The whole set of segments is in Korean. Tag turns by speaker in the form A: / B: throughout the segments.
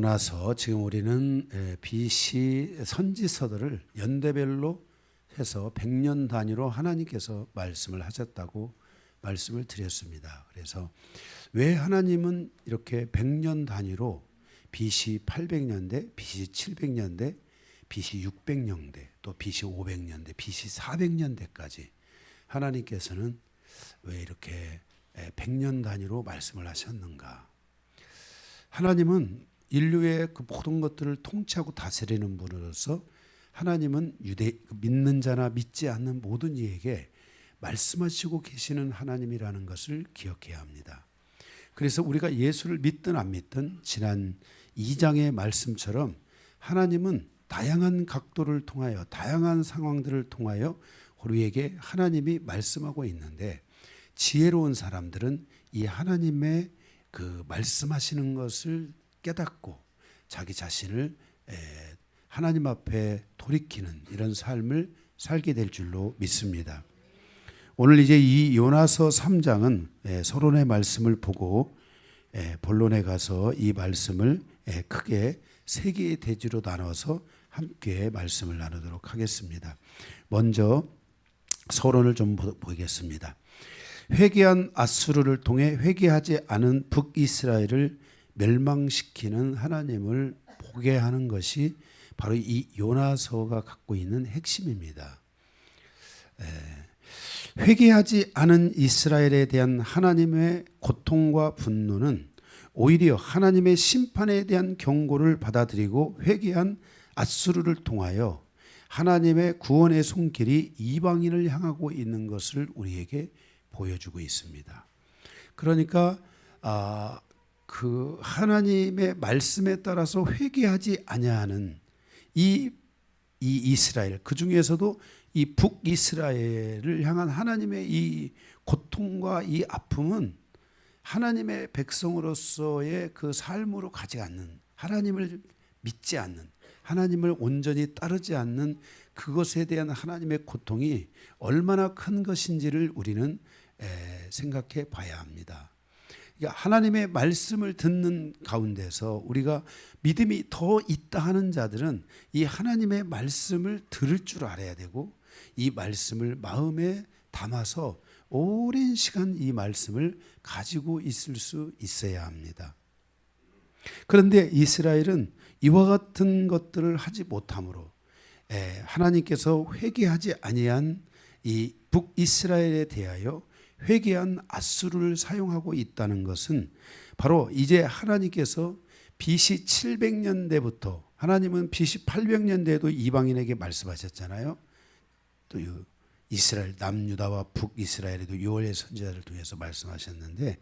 A: 요나서 지금 우리는 BC 선지서들을 연대별로 해서 100년 단위로 하나님께서 말씀을 하셨다고 말씀을 드렸습니다. 그래서 왜 하나님은 이렇게 100년 단위로 BC 800년대, BC 700년대, BC 600년대, 또 BC 500년대, BC 400년대까지 하나님께서는 왜 이렇게 100년 단위로 말씀을 하셨는가? 하나님은 인류의 그 모든 것들을 통치하고 다스리는 분으로서 하나님은 믿는 자나 믿지 않는 모든 이에게 말씀하시고 계시는 하나님이라는 것을 기억해야 합니다. 그래서 우리가 예수를 믿든 안 믿든 지난 2장의 말씀처럼 하나님은 다양한 각도를 통하여 다양한 상황들을 통하여 우리에게 하나님이 말씀하고 있는데 지혜로운 사람들은 이 하나님의 그 말씀하시는 것을 깨닫고 자기 자신을 하나님 앞에 돌이키는 이런 삶을 살게 될 줄로 믿습니다. 오늘 이제 이 요나서 3장은 서론의 말씀을 보고 본론에 가서 이 말씀을 크게 세 개의 대지로 나눠서 함께 말씀을 나누도록 하겠습니다. 먼저 서론을 좀 보겠습니다. 회개한 아수르를 통해 회개하지 않은 북이스라엘을 멸망시키는 하나님을 보게 하는 것이 바로 이 요나서가 갖고 있는 핵심입니다. 회개하지 않은 이스라엘에 대한 하나님의 고통과 분노는 오히려 하나님의 심판에 대한 경고를 받아들이고 회개한 아수르를 통하여 하나님의 구원의 손길이 이방인을 향하고 있는 것을 우리에게 보여주고 있습니다. 그러니까 그 하나님의 말씀에 따라서 회개하지 아니하는 이 이스라엘, 그 중에서도 이 북이스라엘을 향한 하나님의 이 고통과 이 아픔은 하나님의 백성으로서의 그 삶으로 가지 않는, 하나님을 믿지 않는, 하나님을 온전히 따르지 않는 그것에 대한 하나님의 고통이 얼마나 큰 것인지를 우리는 생각해 봐야 합니다. 그러니까 하나님의 말씀을 듣는 가운데서 우리가 믿음이 더 있다 하는 자들은 이 하나님의 말씀을 들을 줄 알아야 되고 이 말씀을 마음에 담아서 오랜 시간 이 말씀을 가지고 있을 수 있어야 합니다. 그런데 이스라엘은 이와 같은 것들을 하지 못함으로 하나님께서 회개하지 아니한 이 북이스라엘에 대하여 회개한 아수르를 사용하고 있다는 것은 바로 이제 하나님께서 BC 700년대부터 하나님은 BC 800년대에도 이방인에게 말씀하셨잖아요. 또 이스라엘 남유다와 북이스라엘에도 요엘 선지자를 통해서 말씀하셨는데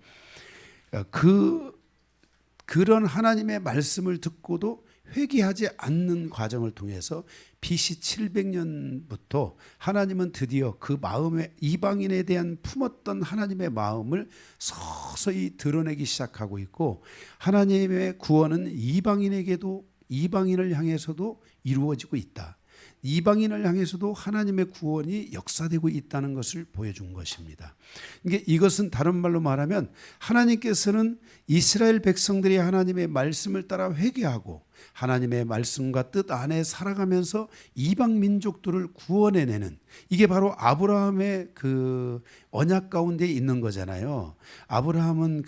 A: 그런 하나님의 말씀을 듣고도 회개하지 않는 과정을 통해서 BC 700년부터 하나님은 드디어 그 마음에 이방인에 대한 품었던 하나님의 마음을 서서히 드러내기 시작하고 있고 하나님의 구원은 이방인을 향해서도 이루어지고 있다. 이방인을 향해서도 하나님의 구원이 역사되고 있다는 것을 보여준 것입니다. 이것은 다른 말로 말하면 하나님께서는 이스라엘 백성들이 하나님의 말씀을 따라 회개하고 하나님의 말씀과 뜻 안에 살아가면서 이방 민족들을 구원해내는 이게 바로 아브라함의 그 언약 가운데 있는 거잖아요. 아브라함은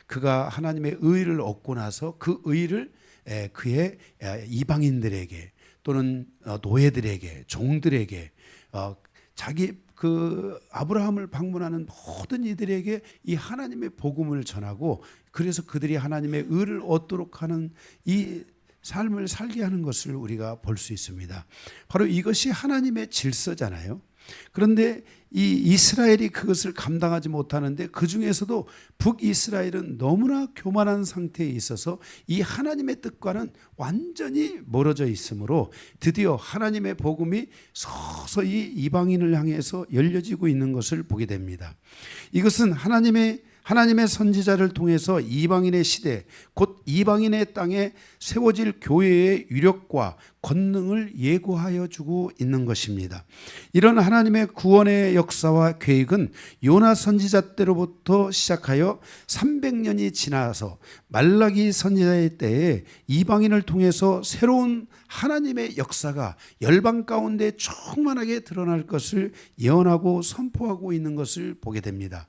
A: 그가 하나님의 의를 얻고 나서 그 의를 그의 이방인들에게 또는 노예들에게 종들에게 자기 그 아브라함을 방문하는 모든 이들에게 이 하나님의 복음을 전하고 그래서 그들이 하나님의 의를 얻도록 하는 이 삶을 살게 하는 것을 우리가 볼 수 있습니다. 바로 이것이 하나님의 질서잖아요. 그런데 이 이스라엘이 그것을 감당하지 못하는데 그 중에서도 북이스라엘은 너무나 교만한 상태에 있어서 이 하나님의 뜻과는 완전히 멀어져 있으므로 드디어 하나님의 복음이 서서히 이방인을 향해서 열려지고 있는 것을 보게 됩니다. 이것은 하나님의 하나님의 선지자를 통해서 이방인의 시대, 곧 이방인의 땅에 세워질 교회의 위력과 권능을 예고하여 주고 있는 것입니다. 이런 하나님의 구원의 역사와 계획은 요나 선지자 때로부터 시작하여 300년이 지나서 말라기 선지자의 때에 이방인을 통해서 새로운 하나님의 역사가 열방 가운데 충만하게 드러날 것을 예언하고 선포하고 있는 것을 보게 됩니다.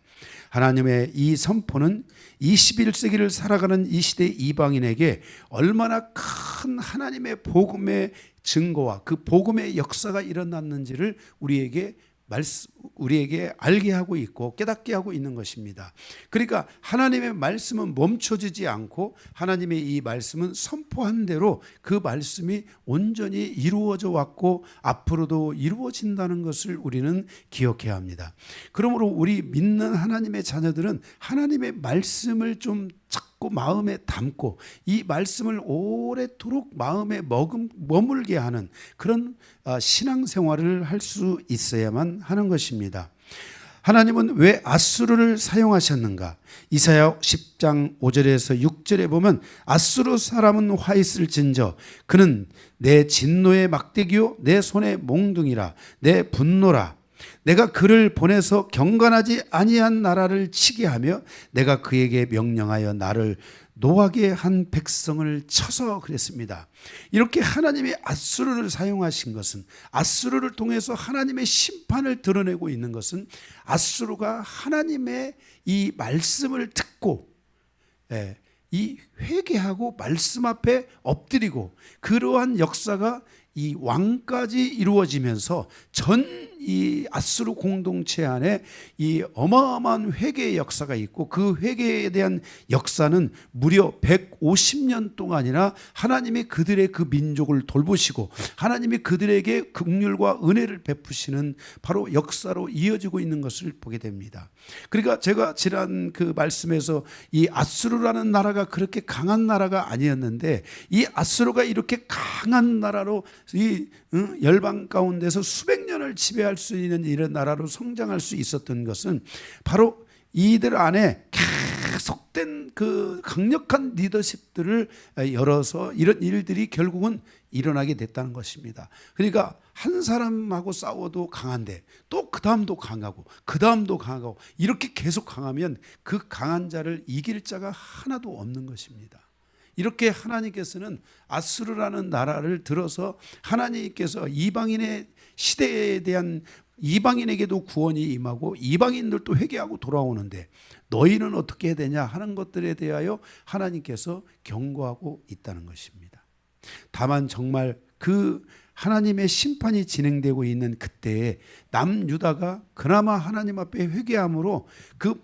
A: 하나님의 이 선포는 21세기를 살아가는 이 시대 이방인에게 얼마나 큰 하나님의 복음의 증거와 그 복음의 역사가 일어났는지를 우리에게 알게 하고 있고 깨닫게 하고 있는 것입니다. 그러니까 하나님의 말씀은 멈춰지지 않고 하나님의 이 말씀은 선포한 대로 그 말씀이 온전히 이루어져 왔고 앞으로도 이루어진다는 것을 우리는 기억해야 합니다. 그러므로 우리 믿는 하나님의 자녀들은 하나님의 말씀을 좀 찾고 마음에 담고 이 말씀을 오래도록 마음에 머물게 하는 그런 신앙생활을 할 수 있어야만 하는 것입니다. 하나님은 왜 아수르를 사용하셨는가? 이사야 10장 5절에서 6절에 보면 아수르 사람은 화 있을진저 그는 내 진노의 막대기요 내 손의 몽둥이라 내 분노라. 내가 그를 보내서 경건하지 아니한 나라를 치게 하며 내가 그에게 명령하여 나를 노하게 한 백성을 쳐서 그랬습니다. 이렇게 하나님이 아수르를 사용하신 것은 아수르를 통해서 하나님의 심판을 드러내고 있는 것은 아수르가 하나님의 이 말씀을 듣고 이 회개하고 말씀 앞에 엎드리고 그러한 역사가 이 왕까지 이루어지면서 전 이 아수르 공동체 안에 이 어마어마한 회개의 역사가 있고 그 회개에 대한 역사는 무려 150년 동안이나 하나님이 그들의 그 민족을 돌보시고 하나님이 그들에게 긍휼과 은혜를 베푸시는 바로 역사로 이어지고 있는 것을 보게 됩니다. 그러니까 제가 지난 그 말씀에서 이 아수르라는 나라가 그렇게 강한 나라가 아니었는데 이 아수르가 이렇게 강한 나라로 이 열방 가운데서 수백 년을 지배할 수 있는 이런 나라로 성장할 수 있었던 것은 바로 이들 안에 계속된 그 강력한 리더십들을 열어서 이런 일들이 결국은 일어나게 됐다는 것입니다. 그러니까 한 사람하고 싸워도 강한데 또 그 다음도 강하고 그 다음도 강하고 이렇게 계속 강하면 그 강한 자를 이길 자가 하나도 없는 것입니다. 이렇게 하나님께서는 아수르라는 나라를 들어서 하나님께서 이방인의 시대에 대한 이방인에게도 구원이 임하고 이방인들도 회개하고 돌아오는데 너희는 어떻게 해야 되냐 하는 것들에 대하여 하나님께서 경고하고 있다는 것입니다. 다만 정말 그 하나님의 심판이 진행되고 있는 그때에 남유다가 그나마 하나님 앞에 회개함으로 그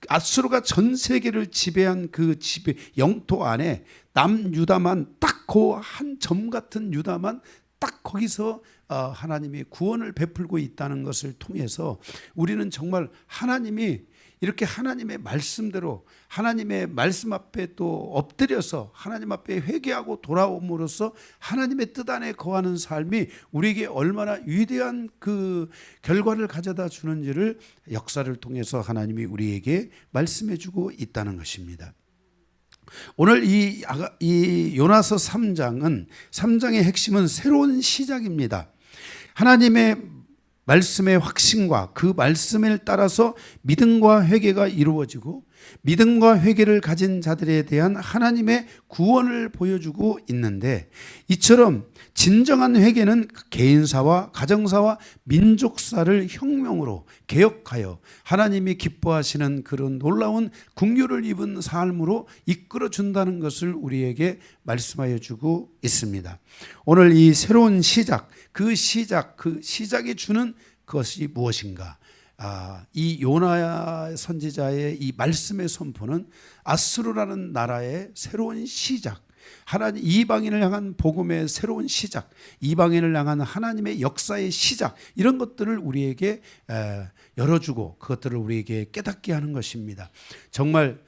A: 아수르가 전 세계를 지배한 그 지배 영토 안에 남유다만 딱 그 한 점 같은 유다만 딱 거기서 하나님이 구원을 베풀고 있다는 것을 통해서 우리는 정말 하나님이 이렇게 하나님의 말씀대로 하나님의 말씀 앞에 또 엎드려서 하나님 앞에 회개하고 돌아옴으로써 하나님의 뜻 안에 거하는 삶이 우리에게 얼마나 위대한 그 결과를 가져다 주는지를 역사를 통해서 하나님이 우리에게 말씀해 주고 있다는 것입니다. 오늘 이 요나서 3장은 3장의 핵심은 새로운 시작입니다. 하나님의 말씀의 확신과 그 말씀을 따라서 믿음과 회개가 이루어지고 믿음과 회개를 가진 자들에 대한 하나님의 구원을 보여주고 있는데 이처럼 진정한 회개는 개인사와 가정사와 민족사를 혁명으로 개혁하여 하나님이 기뻐하시는 그런 놀라운 긍휼을 입은 삶으로 이끌어 준다는 것을 우리에게 말씀하여 주고 있습니다. 오늘 이 새로운 시작, 그 시작이 주는 그것이 무엇인가? 이 요나 선지자의 이 말씀의 선포는 아수르라는 나라의 새로운 시작, 하나님 이방인을 향한 복음의 새로운 시작, 이방인을 향한 하나님의 역사의 시작, 이런 것들을 우리에게 열어주고 그것들을 우리에게 깨닫게 하는 것입니다. 정말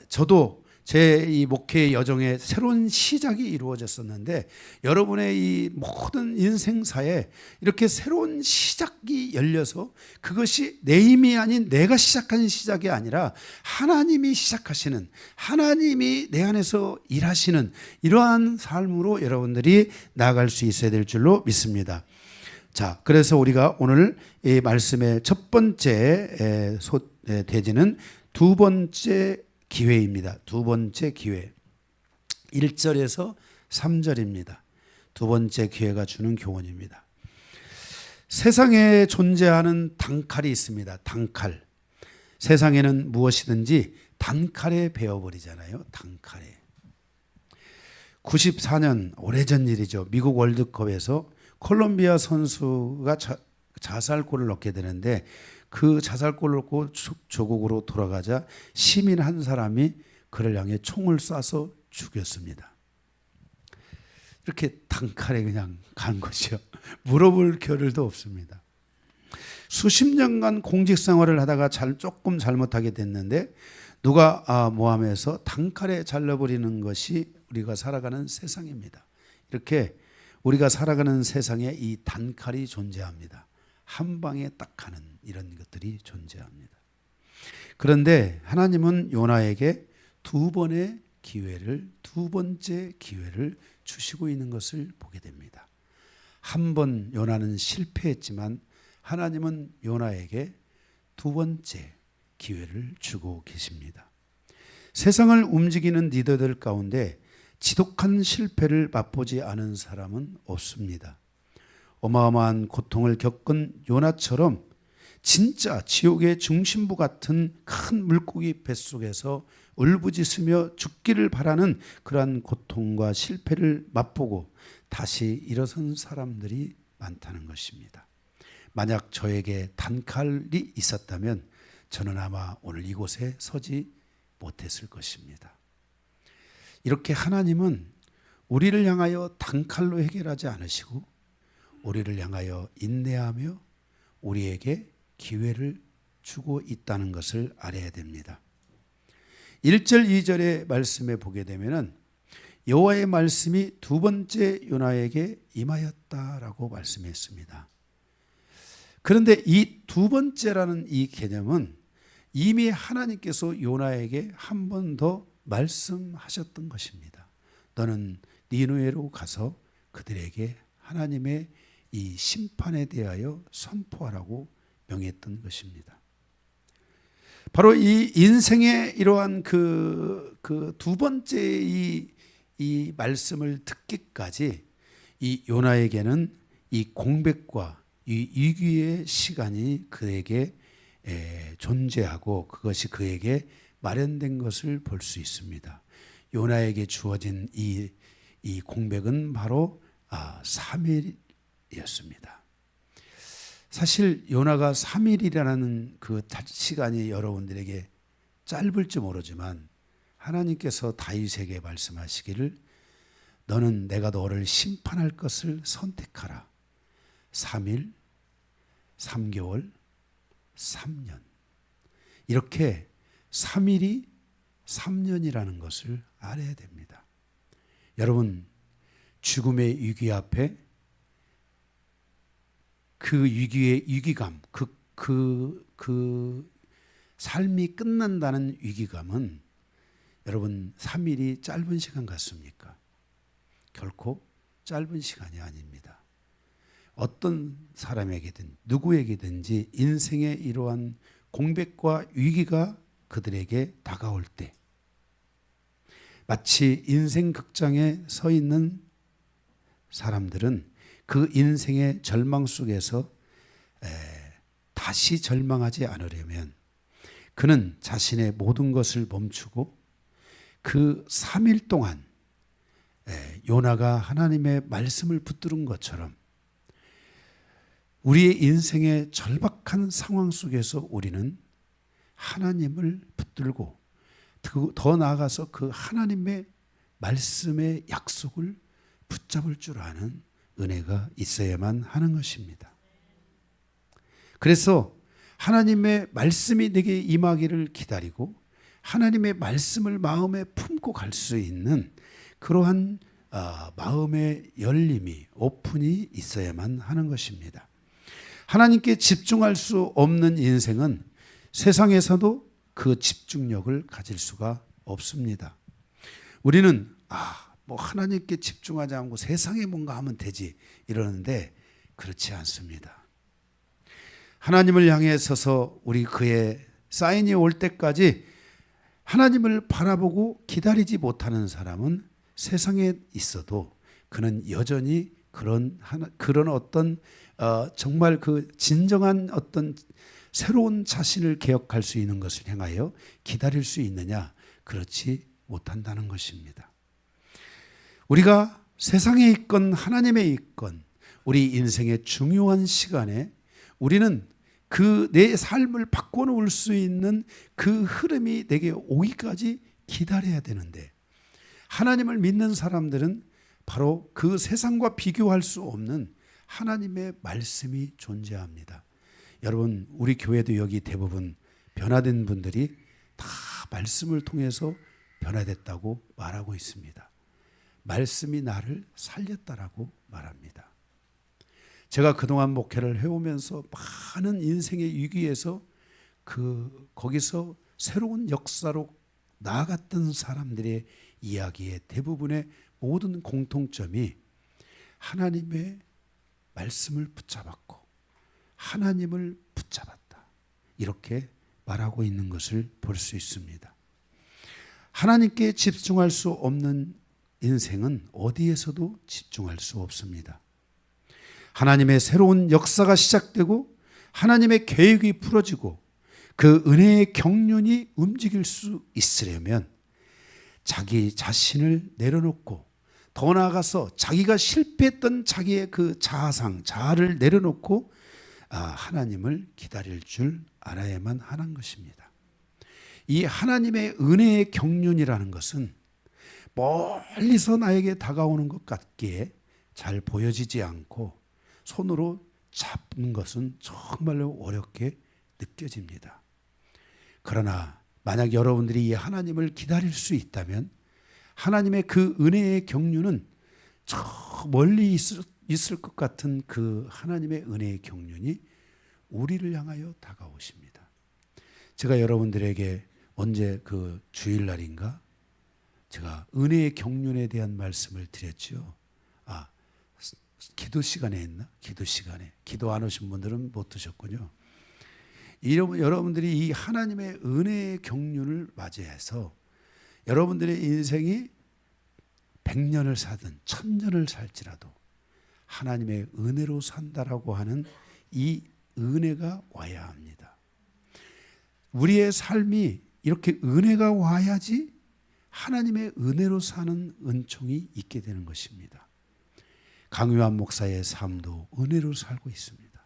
A: 저도 제 이 목회 여정에 새로운 시작이 이루어졌었는데 여러분의 이 모든 인생사에 이렇게 새로운 시작이 열려서 그것이 내 힘이 아닌 내가 시작한 시작이 아니라 하나님이 시작하시는, 하나님이 내 안에서 일하시는 이러한 삶으로 여러분들이 나아갈 수 있어야 될 줄로 믿습니다. 자, 그래서 우리가 오늘 이 말씀의 첫 번째 대지는 두 번째 기회입니다. 두 번째 기회. 1절에서 3절입니다. 두 번째 기회가 주는 교훈입니다. 세상에 존재하는 단칼이 있습니다. 단칼. 세상에는 무엇이든지 단칼에 배워버리잖아요. 단칼에. 94년 오래전 일이죠. 미국 월드컵에서 콜롬비아 선수가 자살골을 넣게 되는데 그 자살골을 넣고 조국으로 돌아가자 시민 한 사람이 그를 향해 총을 쏴서 죽였습니다. 이렇게 단칼에 그냥 간 것이요. 물어볼 겨를도 없습니다. 수십 년간 공직 생활을 하다가 조금 잘못하게 됐는데 누가 모함해서 단칼에 잘라버리는 것이 우리가 살아가는 세상입니다. 이렇게 우리가 살아가는 세상에 이 단칼이 존재합니다. 한 방에 딱 하는 이런 것들이 존재합니다. 그런데 하나님은 요나에게 두 번째 기회를 주시고 있는 것을 보게 됩니다. 한 번 요나는 실패했지만 하나님은 요나에게 두 번째 기회를 주고 계십니다. 세상을 움직이는 리더들 가운데 지독한 실패를 맛보지 않은 사람은 없습니다. 어마어마한 고통을 겪은 요나처럼 진짜 지옥의 중심부 같은 큰 물고기 뱃속에서 울부짖으며 죽기를 바라는 그러한 고통과 실패를 맛보고 다시 일어선 사람들이 많다는 것입니다. 만약 저에게 단칼이 있었다면 저는 아마 오늘 이곳에 서지 못했을 것입니다. 이렇게 하나님은 우리를 향하여 단칼로 해결하지 않으시고 우리를 향하여 인내하며 우리에게 기회를 주고 있다는 것을 알아야 됩니다. 1절 2절의 말씀에 보게 되면 여호와의 말씀이 두 번째 요나에게 임하였다라고 말씀했습니다. 그런데 이 두 번째라는 이 개념은 이미 하나님께서 요나에게 한 번 더 말씀하셨던 것입니다. 너는 니느웨로 가서 그들에게 하나님의 이 심판에 대하여 선포하라고 명했던 것입니다. 바로 이 인생의 이러한 그 두 번째 이 말씀을 듣기까지 이 요나에게는 이 공백과 이 위기의 시간이 그에게 존재하고 그것이 그에게 마련된 것을 볼 수 있습니다. 요나에게 주어진 이 공백은 바로 3일이었습니다. 사실 요나가 3일이라는 그 시간이 여러분들에게 짧을지 모르지만 하나님께서 다윗에게 말씀하시기를 너는 내가 너를 심판할 것을 선택하라. 3일, 3개월, 3년. 이렇게 3일이 3년이라는 것을 알아야 됩니다. 여러분, 죽음의 위기 앞에 그 위기의 위기감, 그 삶이 끝난다는 위기감은 여러분 3일이 짧은 시간 같습니까? 결코 짧은 시간이 아닙니다. 어떤 사람에게든 누구에게든지 인생의 이러한 공백과 위기가 그들에게 다가올 때 마치 인생 극장에 서 있는 사람들은 그 인생의 절망 속에서 다시 절망하지 않으려면 그는 자신의 모든 것을 멈추고 그 3일 동안 요나가 하나님의 말씀을 붙들은 것처럼 우리의 인생의 절박한 상황 속에서 우리는 하나님을 붙들고 더 나아가서 그 하나님의 말씀의 약속을 붙잡을 줄 아는 은혜가 있어야만 하는 것입니다. 그래서 하나님의 말씀이 내게 임하기를 기다리고 하나님의 말씀을 마음에 품고 갈 수 있는 그러한 마음의 열림이 오픈이 있어야만 하는 것입니다. 하나님께 집중할 수 없는 인생은 세상에서도 그 집중력을 가질 수가 없습니다. 우리는 뭐 하나님께 집중하지 않고 세상에 뭔가 하면 되지 이러는데 그렇지 않습니다. 하나님을 향해 서서 우리 그의 사인이 올 때까지 하나님을 바라보고 기다리지 못하는 사람은 세상에 있어도 그는 여전히 그런 어떤 정말 그 진정한 어떤 새로운 자신을 개혁할 수 있는 것을 향하여 기다릴 수 있느냐? 그렇지 못한다는 것입니다. 우리가 세상에 있건 하나님에 있건 우리 인생의 중요한 시간에 우리는 그 내 삶을 바꿔놓을 수 있는 그 흐름이 내게 오기까지 기다려야 되는데, 하나님을 믿는 사람들은 바로 그 세상과 비교할 수 없는 하나님의 말씀이 존재합니다. 여러분, 우리 교회도 여기 대부분 변화된 분들이 다 말씀을 통해서 변화됐다고 말하고 있습니다. 말씀이 나를 살렸다라고 말합니다. 제가 그동안 목회를 해오면서 많은 인생의 위기에서 거기서 새로운 역사로 나아갔던 사람들의 이야기의 대부분의 모든 공통점이 하나님의 말씀을 붙잡았고 하나님을 붙잡았다, 이렇게 말하고 있는 것을 볼 수 있습니다. 하나님께 집중할 수 없는 인생은 어디에서도 집중할 수 없습니다. 하나님의 새로운 역사가 시작되고 하나님의 계획이 풀어지고 그 은혜의 경륜이 움직일 수 있으려면 자기 자신을 내려놓고, 더 나아가서 자기가 실패했던 자기의 그 자아를 내려놓고 하나님을 기다릴 줄 알아야만 하는 것입니다. 이 하나님의 은혜의 경륜이라는 것은 멀리서 나에게 다가오는 것 같기에 잘 보여지지 않고 손으로 잡는 것은 정말로 어렵게 느껴집니다. 그러나 만약 여러분들이 이 하나님을 기다릴 수 있다면 하나님의 그 은혜의 경륜은 저 멀리 있을 것 같은 그 하나님의 은혜의 경륜이 우리를 향하여 다가오십니다. 제가 여러분들에게 언제 그 주일날인가 제가 은혜의 경륜에 대한 말씀을 드렸죠. 기도 시간에 했나? 기도 시간에. 기도 안 오신 분들은 못 드셨군요. 여러분들이 이 하나님의 은혜의 경륜을 맞이해서 여러분들의 인생이 100년을 사든 1000년을 살지라도 하나님의 은혜로 산다라고 하는 이 은혜가 와야 합니다. 우리의 삶이 이렇게 은혜가 와야지 하나님의 은혜로 사는 은총이 있게 되는 것입니다. 강요한 목사의 삶도 은혜로 살고 있습니다.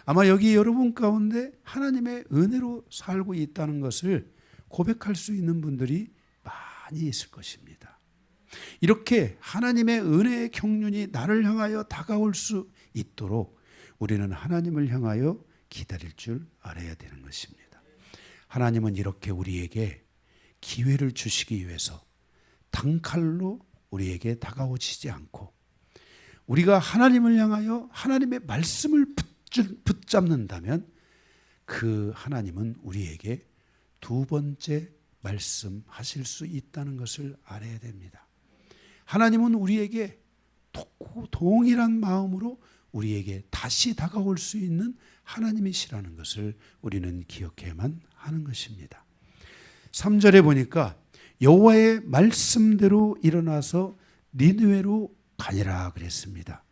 A: 아마 여기 여러분 가운데 하나님의 은혜로 살고 있다는 것을 고백할 수 있는 분들이 많이 있을 것입니다. 이렇게 하나님의 은혜의 경륜이 나를 향하여 다가올 수 있도록 우리는 하나님을 향하여 기다릴 줄 알아야 되는 것입니다. 하나님은 이렇게 우리에게 기회를 주시기 위해서 단칼로 우리에게 다가오시지 않고 우리가 하나님을 향하여 하나님의 말씀을 붙잡는다면 그 하나님은 우리에게 두 번째 말씀하실 수 있다는 것을 알아야 됩니다. 하나님은 우리에게 동일한 마음으로 우리에게 다시 다가올 수 있는 하나님이시라는 것을 우리는 기억해야만 하는 것입니다. 3절에 보니까 여호와의 말씀대로 일어나서 니느웨로 가니라 그랬습니다.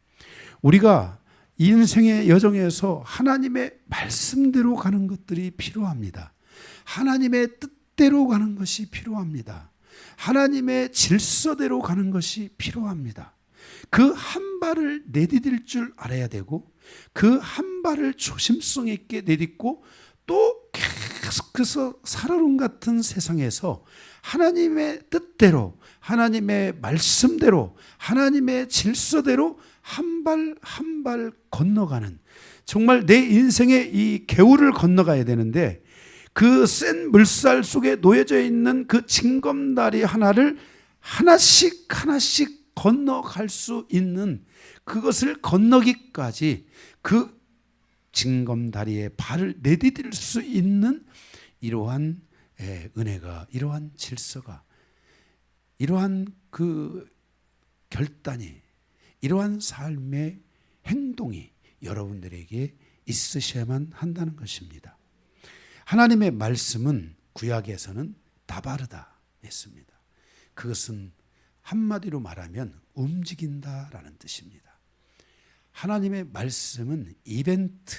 A: 우리가 인생의 여정에서 하나님의 말씀대로 가는 것들이 필요합니다. 하나님의 뜻대로 가는 것이 필요합니다. 하나님의 질서대로 가는 것이 필요합니다. 그 한 발을 내디딜 줄 알아야 되고 그 한 발을 조심성 있게 내딛고 또 계속해서 살얼음 같은 세상에서 하나님의 뜻대로, 하나님의 말씀대로, 하나님의 질서대로 한 발 한 발 건너가는, 정말 내 인생의 이 개울을 건너가야 되는데 그 센 물살 속에 놓여져 있는 그 징검다리 하나를 하나씩 하나씩 건너갈 수 있는, 그것을 건너기까지 그 징검다리에 발을 내디딜 수 있는 이러한 은혜가, 이러한 질서가, 이러한 그 결단이, 이러한 삶의 행동이 여러분들에게 있으셔야만 한다는 것입니다. 하나님의 말씀은 구약에서는 다바르다 했습니다. 그것은 한마디로 말하면 움직인다라는 뜻입니다. 하나님의 말씀은 이벤트,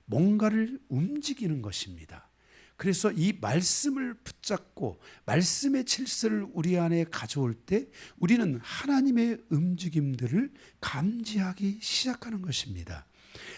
A: 뭔가를 움직이는 것입니다. 그래서 이 말씀을 붙잡고 말씀의 질서를 우리 안에 가져올 때 우리는 하나님의 움직임들을 감지하기 시작하는 것입니다.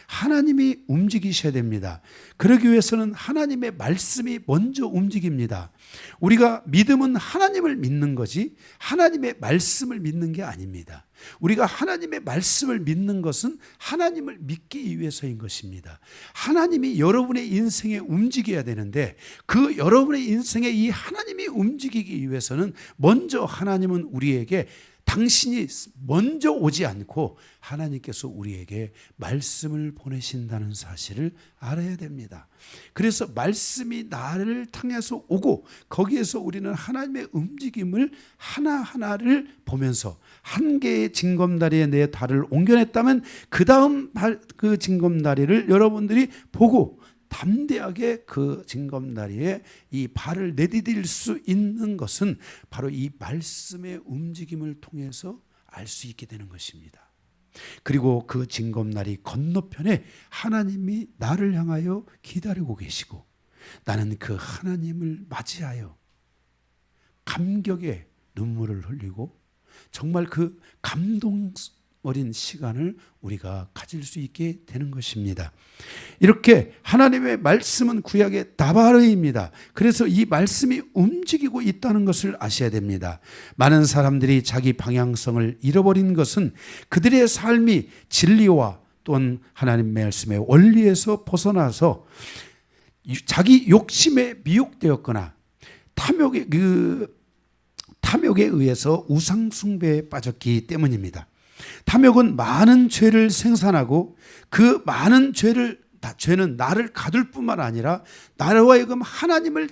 A: 하나님이 움직이셔야 됩니다. 그러기 위해서는 하나님의 말씀이 먼저 움직입니다. 우리가 믿음은 하나님을 믿는 거지 하나님의 말씀을 믿는 게 아닙니다. 우리가 하나님의 말씀을 믿는 것은 하나님을 믿기 위해서인 것입니다. 하나님이 여러분의 인생에 움직여야 되는데 그 여러분의 인생에 이 하나님이 움직이기 위해서는 먼저 하나님은 우리에게 당신이 먼저 오지 않고 하나님께서 우리에게 말씀을 보내신다는 사실을 알아야 됩니다. 그래서 말씀이 나를 향해서 오고 거기에서 우리는 하나님의 움직임을 하나하나를 보면서 한 개의 징검다리에 내 발을 옮겨냈다면 그 다음 그 징검다리를 여러분들이 보고 담대하게 그 징검다리에 이 발을 내디딜 수 있는 것은 바로 이 말씀의 움직임을 통해서 알 수 있게 되는 것입니다. 그리고 그 징검다리 건너편에 하나님이 나를 향하여 기다리고 계시고 나는 그 하나님을 맞이하여 감격의 눈물을 흘리고 정말 그 감동 어린 시간을 우리가 가질 수 있게 되는 것입니다. 이렇게 하나님의 말씀은 구약의 다바르입니다. 그래서 이 말씀이 움직이고 있다는 것을 아셔야 됩니다. 많은 사람들이 자기 방향성을 잃어버린 것은 그들의 삶이 진리와 또한 하나님 말씀의 원리에서 벗어나서 자기 욕심에 미혹되었거나 탐욕에 의해서 우상 숭배에 빠졌기 때문입니다. 탐욕은 많은 죄를 생산하고 그 많은 죄는 나를 가둘 뿐만 아니라 나로 하여금 하나님을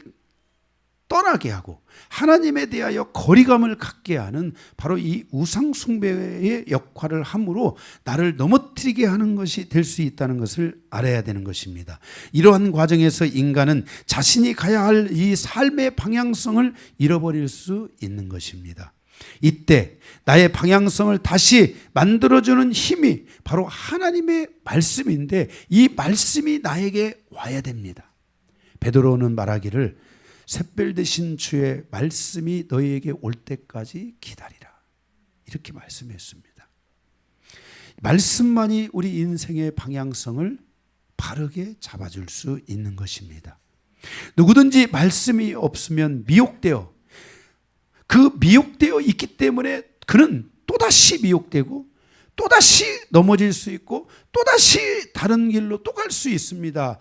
A: 떠나게 하고 하나님에 대하여 거리감을 갖게 하는 바로 이 우상 숭배의 역할을 함으로 나를 넘어뜨리게 하는 것이 될 수 있다는 것을 알아야 되는 것입니다. 이러한 과정에서 인간은 자신이 가야 할 이 삶의 방향성을 잃어버릴 수 있는 것입니다. 이때 나의 방향성을 다시 만들어주는 힘이 바로 하나님의 말씀인데 이 말씀이 나에게 와야 됩니다. 베드로는 말하기를 샛별 되신 주의 말씀이 너희에게 올 때까지 기다리라 이렇게 말씀했습니다. 말씀만이 우리 인생의 방향성을 바르게 잡아줄 수 있는 것입니다. 누구든지 말씀이 없으면 미혹되어 있기 때문에 그는 또다시 미혹되고 또다시 넘어질 수 있고 또다시 다른 길로 또 갈 수 있습니다.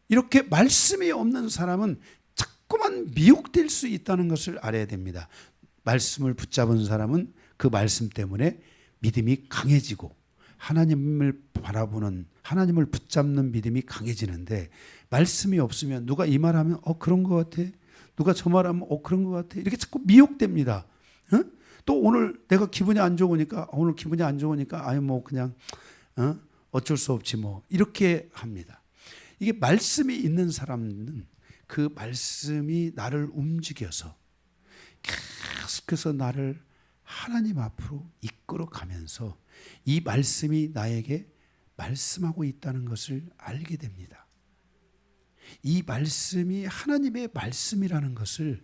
A: 이렇게 말씀이 없는 사람은 자꾸만 미혹될 수 있다는 것을 알아야 됩니다. 말씀을 붙잡은 사람은 그 말씀 때문에 믿음이 강해지고 하나님을 바라보는 하나님을 붙잡는 믿음이 강해지는데 말씀이 없으면 누가 이 말하면 그런 것 같아. 누가 저 말하면 그런 것 같아. 이렇게 자꾸 미혹됩니다. 또 오늘 내가 기분이 안 좋으니까 아니 뭐 그냥 어쩔 수 없지 뭐 이렇게 합니다. 이게 말씀이 있는 사람은 그 말씀이 나를 움직여서 계속해서 나를 하나님 앞으로 이끌어 가면서 이 말씀이 나에게 말씀하고 있다는 것을 알게 됩니다. 이 말씀이 하나님의 말씀이라는 것을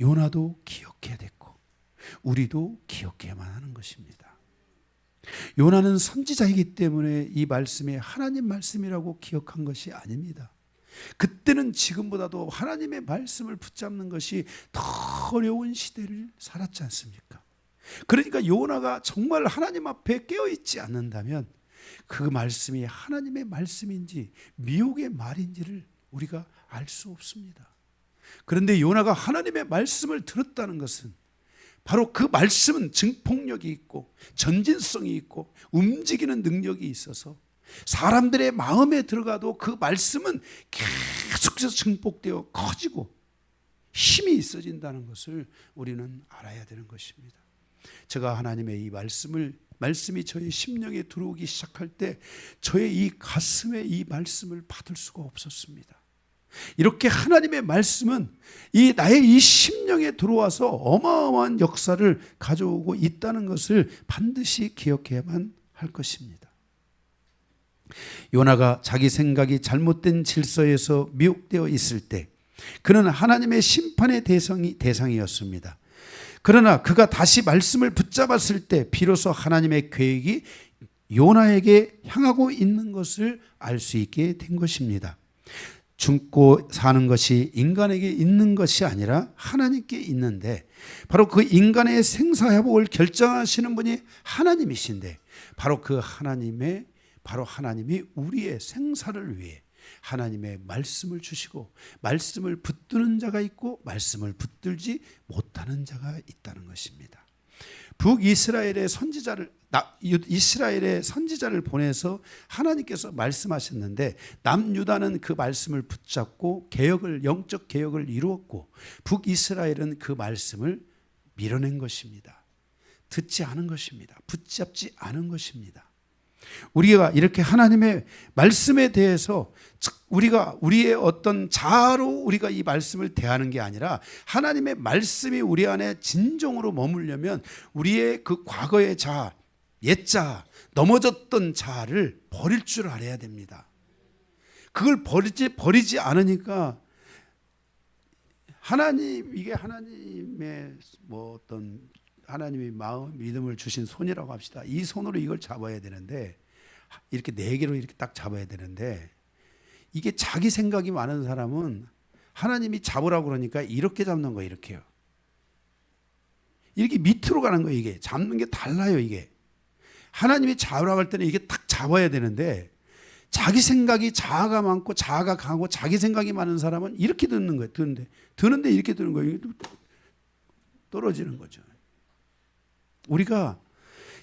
A: 요나도 기억해야 됐고 우리도 기억해야만 하는 것입니다. 요나는 선지자이기 때문에 이 말씀이 하나님 말씀이라고 기억한 것이 아닙니다. 그때는 지금보다도 하나님의 말씀을 붙잡는 것이 더 어려운 시대를 살았지 않습니까? 그러니까 요나가 정말 하나님 앞에 깨어있지 않는다면 그 말씀이 하나님의 말씀인지 미혹의 말인지를 우리가 알 수 없습니다. 그런데 요나가 하나님의 말씀을 들었다는 것은 바로 그 말씀은 증폭력이 있고 전진성이 있고 움직이는 능력이 있어서 사람들의 마음에 들어가도 그 말씀은 계속해서 증폭되어 커지고 힘이 있어진다는 것을 우리는 알아야 되는 것입니다. 제가 하나님의 이 말씀이 저의 심령에 들어오기 시작할 때 저의 이 가슴에 이 말씀을 받을 수가 없었습니다. 이렇게 하나님의 말씀은 나의 이 심령에 들어와서 어마어마한 역사를 가져오고 있다는 것을 반드시 기억해야만 할 것입니다. 요나가 자기 생각이 잘못된 질서에서 미혹되어 있을 때 그는 하나님의 심판의 대상이었습니다. 그러나 그가 다시 말씀을 붙잡았을 때 비로소 하나님의 계획이 요나에게 향하고 있는 것을 알 수 있게 된 것입니다. 죽고 사는 것이 인간에게 있는 것이 아니라 하나님께 있는데 바로 그 인간의 생사회복을 결정하시는 분이 하나님이신데 바로 그 하나님이 우리의 생사를 위해 하나님의 말씀을 주시고 말씀을 붙드는 자가 있고 말씀을 붙들지 못하는 자가 있다는 것입니다. 북이스라엘의 이스라엘의 선지자를 보내서 하나님께서 말씀하셨는데 남유다는 그 말씀을 붙잡고 영적 개혁을 이루었고 북이스라엘은 그 말씀을 밀어낸 것입니다. 듣지 않은 것입니다. 붙잡지 않은 것입니다. 우리가 이렇게 하나님의 말씀에 대해서 우리의 어떤 자아로 우리가 이 말씀을 대하는 게 아니라 하나님의 말씀이 우리 안에 진정으로 머물려면 우리의 그 과거의 자아, 옛 자아, 넘어졌던 자아를 버릴 줄 알아야 됩니다. 그걸 버리지 않으니까 이게 하나님의 어떤 하나님이 마음, 믿음을 주신 손이라고 합시다. 이 손으로 이걸 잡아야 되는데 이렇게 4개로 이렇게 딱 잡아야 되는데 이게 자기 생각이 많은 사람은 하나님이 잡으라고 그러니까 이렇게 잡는 거예요. 이렇게요. 이렇게 밑으로 가는 거예요. 이게 잡는 게 달라요. 이게 하나님이 잡으라고 할 때는 이게 딱 잡아야 되는데 자기 생각이 자아가 많고 자아가 강하고 자기 생각이 많은 사람은 이렇게 듣는 거예요. 드는데 이렇게 드는 거예요. 떨어지는 거죠. 우리가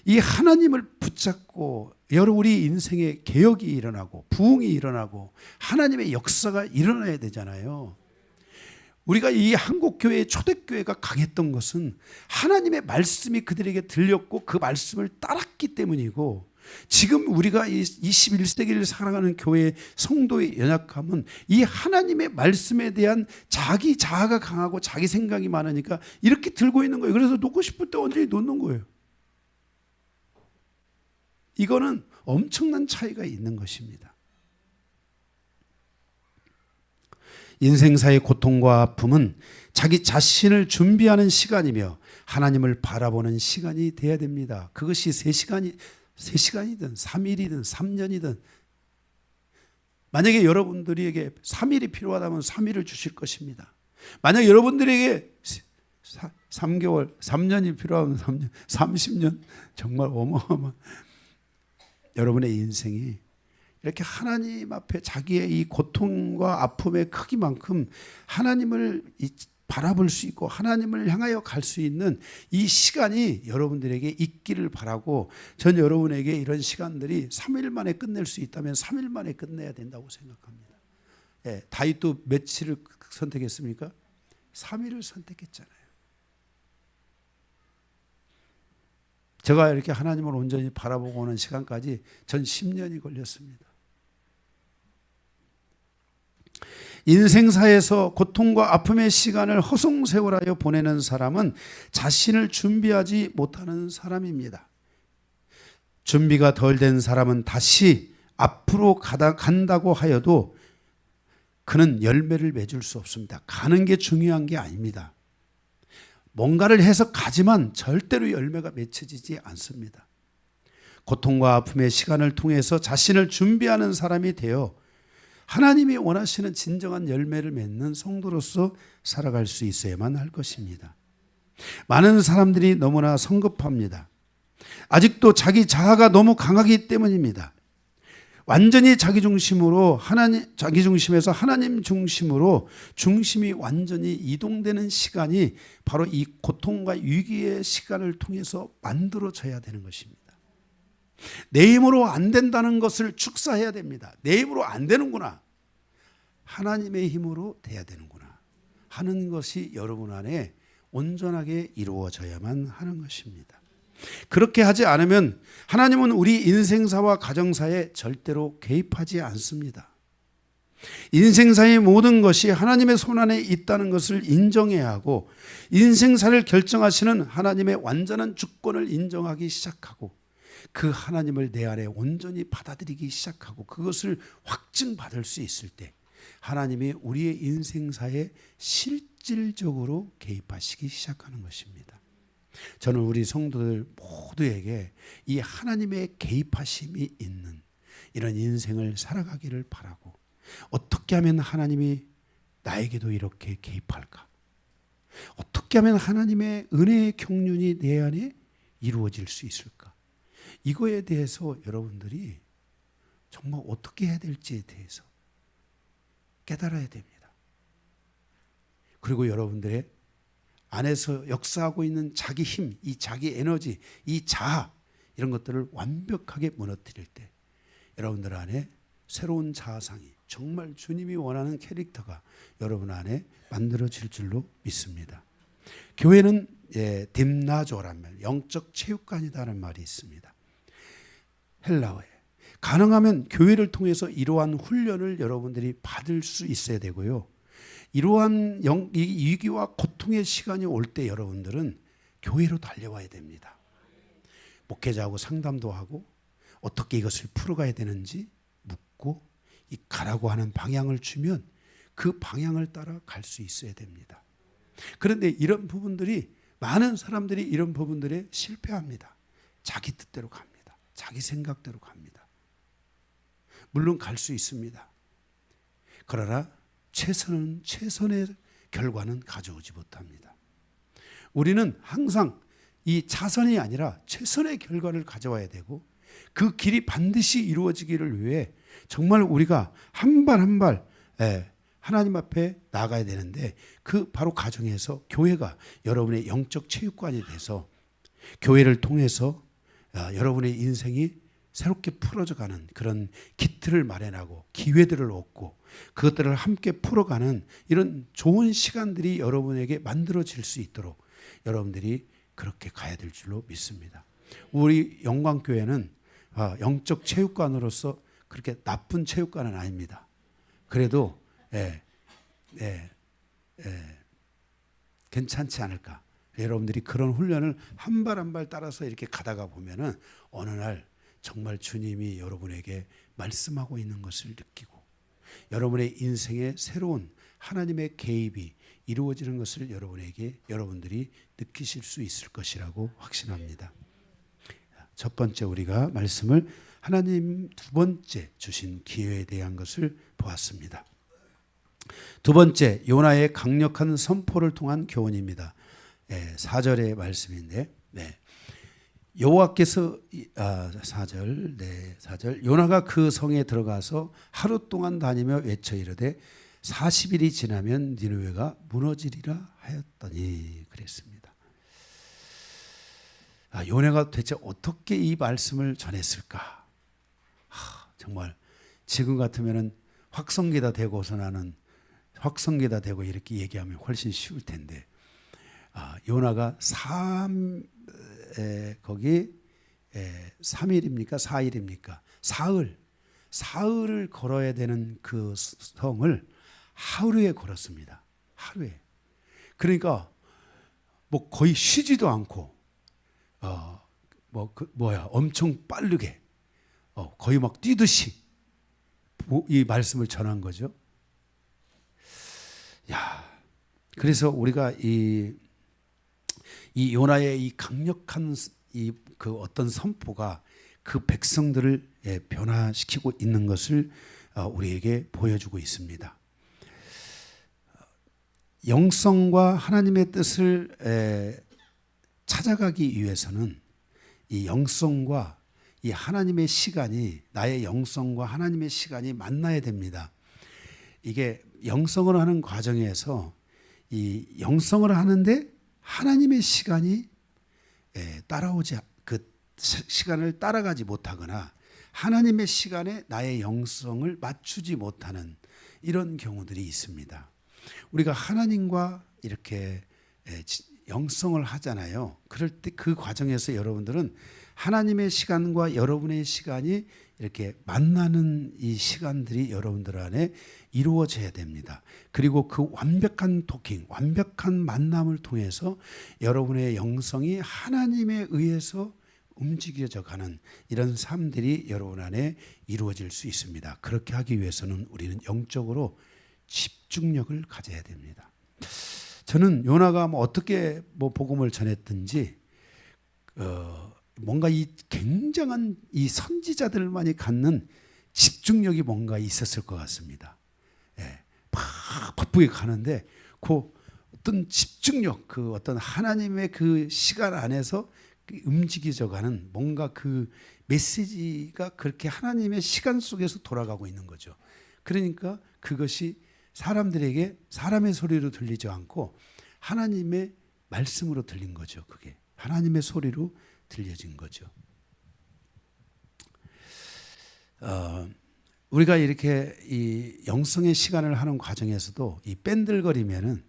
A: 이 하나님을 붙잡고 우리 인생에 개혁이 일어나고 부흥이 일어나고 하나님의 역사가 일어나야 되잖아요. 우리가 이 한국교회의 초대교회가 강했던 것은 하나님의 말씀이 그들에게 들렸고 그 말씀을 따랐기 때문이고 지금 우리가 이 21세기를 살아가는 교회의 성도의 연약함은 이 하나님의 말씀에 대한 자기 자아가 강하고 자기 생각이 많으니까 이렇게 들고 있는 거예요. 그래서 놓고 싶을 때 언제든지 놓는 거예요. 이거는 엄청난 차이가 있는 것입니다. 인생사의 고통과 아픔은 자기 자신을 준비하는 시간이며 하나님을 바라보는 시간이 돼야 됩니다. 그것이 3시간이든 3일이든 3년이든 만약에 여러분들에게 3일이 필요하다면 3일을 주실 것입니다. 만약 여러분들에게 3개월, 3년이 필요하면 3년, 30년 정말 어마어마한 여러분의 인생이 이렇게 하나님 앞에 자기의 이 고통과 아픔의 크기만큼 하나님을 바라볼 수 있고 하나님을 향하여 갈 수 있는 이 시간이 여러분들에게 있기를 바라고 전 여러분에게 이런 시간들이 3일 만에 끝낼 수 있다면 3일 만에 끝내야 된다고 생각합니다. 다윗도 며칠을 선택했습니까? 3일을 선택했잖아요. 제가 이렇게 하나님을 온전히 바라보고 오는 시간까지 전 10년이 걸렸습니다. 인생사에서 고통과 아픔의 시간을 허송세월하여 보내는 사람은 자신을 준비하지 못하는 사람입니다. 준비가 덜 된 사람은 다시 앞으로 간다고 하여도 그는 열매를 맺을 수 없습니다. 가는 게 중요한 게 아닙니다. 뭔가를 해서 가지만 절대로 열매가 맺혀지지 않습니다. 고통과 아픔의 시간을 통해서 자신을 준비하는 사람이 되어 하나님이 원하시는 진정한 열매를 맺는 성도로서 살아갈 수 있어야만 할 것입니다. 많은 사람들이 너무나 성급합니다. 아직도 자기 자아가 너무 강하기 때문입니다. 완전히 자기 중심으로 자기 중심에서 하나님 중심으로 중심이 완전히 이동되는 시간이 바로 이 고통과 위기의 시간을 통해서 만들어져야 되는 것입니다. 내 힘으로 안 된다는 것을 축사해야 됩니다. 내 힘으로 안 되는구나. 하나님의 힘으로 돼야 되는구나 하는 것이 여러분 안에 온전하게 이루어져야만 하는 것입니다. 그렇게 하지 않으면 하나님은 우리 인생사와 가정사에 절대로 개입하지 않습니다. 인생사의 모든 것이 하나님의 손안에 있다는 것을 인정해야 하고 인생사를 결정하시는 하나님의 완전한 주권을 인정하기 시작하고 그 하나님을 내 안에 온전히 받아들이기 시작하고 그것을 확증받을 수 있을 때 하나님이 우리의 인생사에 실질적으로 개입하시기 시작하는 것입니다. 저는 우리 성도들 모두에게 이 하나님의 개입하심이 있는 이런 인생을 살아가기를 바라고 어떻게 하면 하나님이 나에게도 이렇게 개입할까? 어떻게 하면 하나님의 은혜의 경륜이 내 안에 이루어질 수 있을까? 이거에 대해서 여러분들이 정말 어떻게 해야 될지에 대해서 깨달아야 됩니다. 그리고 여러분들의 안에서 역사하고 있는 자기 힘, 이 자기 에너지, 이 자아 이런 것들을 완벽하게 무너뜨릴 때 여러분들 안에 새로운 자아상이 정말 주님이 원하는 캐릭터가 여러분 안에 만들어질 줄로 믿습니다. 교회는 딥나조란 말, 영적 체육관이라는 말이 있습니다. 헬라어에. 가능하면 교회를 통해서 이러한 훈련을 여러분들이 받을 수 있어야 되고요. 이러한 위기와 고통의 시간이 올 때 여러분들은 교회로 달려와야 됩니다. 목회자하고 상담도 하고 어떻게 이것을 풀어가야 되는지 묻고 이 가라고 하는 방향을 주면 그 방향을 따라 갈 수 있어야 됩니다. 그런데 이런 부분들이 많은 사람들이 이런 부분들에 실패합니다. 자기 뜻대로 갑니다. 자기 생각대로 갑니다. 물론 갈 수 있습니다. 그러나 최선의 결과는 가져오지 못합니다. 우리는 항상 이 자선이 아니라 최선의 결과를 가져와야 되고 그 길이 반드시 이루어지기를 위해 정말 우리가 한 발 한 발 하나님 앞에 나가야 되는데 그 바로 가정에서 교회가 여러분의 영적 체육관이 돼서 교회를 통해서 여러분의 인생이 새롭게 풀어져가는 그런 기틀을 마련하고 기회들을 얻고 그것들을 함께 풀어가는 이런 좋은 시간들이 여러분에게 만들어질 수 있도록 여러분들이 그렇게 가야 될 줄로 믿습니다. 우리 영광교회는 영적 체육관으로서 그렇게 나쁜 체육관은 아닙니다. 그래도 괜찮지 않을까. 여러분들이 그런 훈련을 한 발 한 발 따라서 이렇게 가다가 보면은 어느 날 정말 주님이 여러분에게 말씀하고 있는 것을 느끼고 여러분의 인생에 새로운 하나님의 개입이 이루어지는 것을 여러분들이 느끼실 수 있을 것이라고 확신합니다. 첫 번째 우리가 말씀을 하나님 두 번째 주신 기회에 대한 것을 보았습니다. 두 번째 요나의 강력한 선포를 통한 교훈입니다. 4절의 말씀인데 여호와께서 4절 요나가 그 성에 들어가서 하루 동안 다니며 외쳐 이르되 40일이 지나면 니느웨가 무너지리라 하였더니 그랬습니다. 요나가 대체 어떻게 이 말씀을 전했을까? 정말 지금 같으면은 확성기다 대고서 나는 확성기다 대고 이렇게 얘기하면 훨씬 쉬울 텐데 요나가 3일입니까? 4일입니까? 사흘을 걸어야 되는 그 성을 하루에 걸었습니다. 하루에. 그러니까 뭐 거의 쉬지도 않고 엄청 빠르게 거의 막 뛰듯이 이 말씀을 전한 거죠. 그래서 우리가 이 요나의 이 강력한 그 어떤 선포가 그 백성들을 변화시키고 있는 것을 우리에게 보여주고 있습니다. 영성과 하나님의 뜻을 찾아가기 위해서는 이 영성과 이 하나님의 시간이 나의 영성과 하나님의 시간이 만나야 됩니다. 이게 영성을 하는 과정에서 이 영성을 하는데 하나님의 시간이 그 시간을 따라가지 못하거나 하나님의 시간에 나의 영성을 맞추지 못하는 이런 경우들이 있습니다. 우리가 하나님과 이렇게 영성을 하잖아요. 그럴 때 그 과정에서 여러분들은 하나님의 시간과 여러분의 시간이 이렇게 만나는 이 시간들이 여러분들 안에 이루어져야 됩니다. 그리고 그 완벽한 토킹, 완벽한 만남을 통해서 여러분의 영성이 하나님에 의해서 움직여져 가는 이런 삶들이 여러분 안에 이루어질 수 있습니다. 그렇게 하기 위해서는 우리는 영적으로 집중력을 가져야 됩니다. 저는 요나가 어떻게 복음을 전했든지 뭔가 이 굉장한 이 선지자들만이 갖는 집중력이 뭔가 있었을 것 같습니다. 바쁘게 가는데 그 어떤 집중력, 그 어떤 하나님의 그 시간 안에서 움직여져 가는 뭔가 그 메시지가 그렇게 하나님의 시간 속에서 돌아가고 있는 거죠. 그러니까 그것이 사람들에게 사람의 소리로 들리지 않고 하나님의 말씀으로 들린 거죠. 그게 하나님의 소리로 들려진 거죠. 우리가 이렇게 이 영성의 시간을 하는 과정에서도 이 뺀들거리면은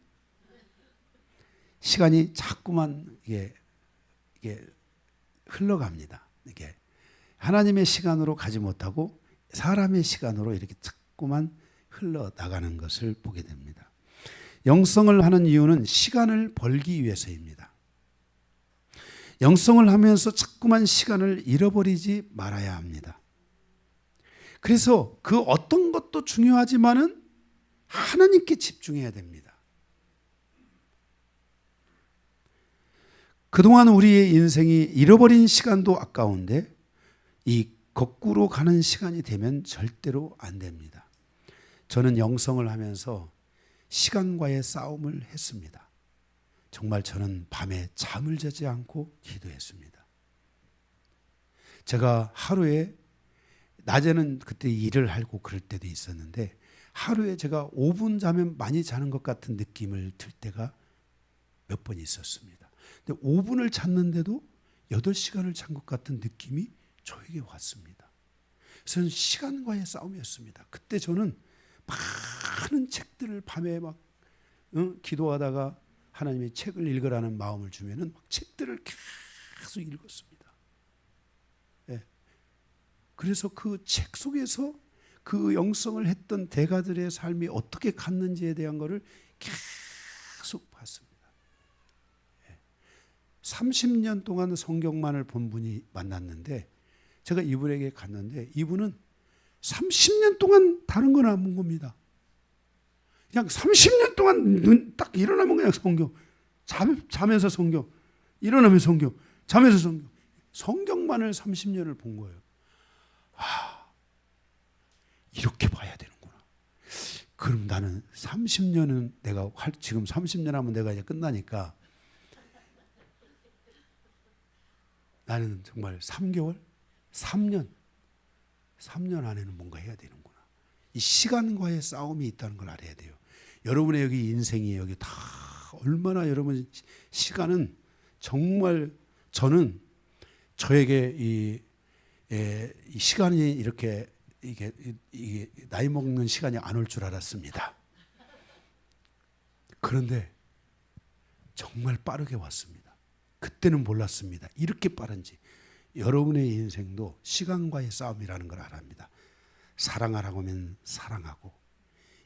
A: 시간이 자꾸만 이게 흘러갑니다. 이게 하나님의 시간으로 가지 못하고 사람의 시간으로 이렇게 자꾸만 흘러나가는 것을 보게 됩니다. 영성을 하는 이유는 시간을 벌기 위해서입니다. 영성을 하면서 자꾸만 시간을 잃어버리지 말아야 합니다. 그래서 그 어떤 것도 중요하지만은 하나님께 집중해야 됩니다. 그동안 우리의 인생이 잃어버린 시간도 아까운데 이 거꾸로 가는 시간이 되면 절대로 안 됩니다. 저는 영성을 하면서 시간과의 싸움을 했습니다. 정말 저는 밤에 잠을 자지 않고 기도했습니다. 제가 하루에 낮에는 그때 일을 하고 그럴 때도 있었는데 하루에 제가 5분 자면 많이 자는 것 같은 느낌을 들 때가 몇 번 있었습니다. 근데 5분을 잤는데도 8시간을 잔 것 같은 느낌이 저에게 왔습니다. 그래서 시간과의 싸움이었습니다. 그때 저는 많은 책들을 밤에 막 기도하다가 하나님의 책을 읽으라는 마음을 주면은 막 책들을 계속 읽었습니다. 예. 그래서 그 책 속에서 그 영성을 했던 대가들의 삶이 어떻게 갔는지에 대한 것을 계속 봤습니다. 30년 동안 성경만을 본 분이 만났는데 제가 이분에게 갔는데 이분은 30년 동안 다른 건 안 본 겁니다. 그냥 30년 동안 눈 딱 일어나면 그냥 성경, 자면서 성경, 일어나면 성경, 자면서 성경, 성경만을 30년을 본 거예요. 이렇게 봐야 되는구나. 그럼 나는 30년은 내가 지금 30년 하면 내가 이제 끝나니까 나는 정말 3개월, 3년 안에는 뭔가 해야 되는구나. 이 시간과의 싸움이 있다는 걸 알아야 돼요. 여러분의 여기 인생이 여기 다 얼마나 여러분 시간은 정말 저는 저에게 이 시간이 이게 나이 먹는 시간이 안 올 줄 알았습니다. 그런데 정말 빠르게 왔습니다. 그때는 몰랐습니다. 이렇게 빠른지. 여러분의 인생도 시간과의 싸움이라는 걸 알아야 합니다. 사랑하라고 하면 사랑하고,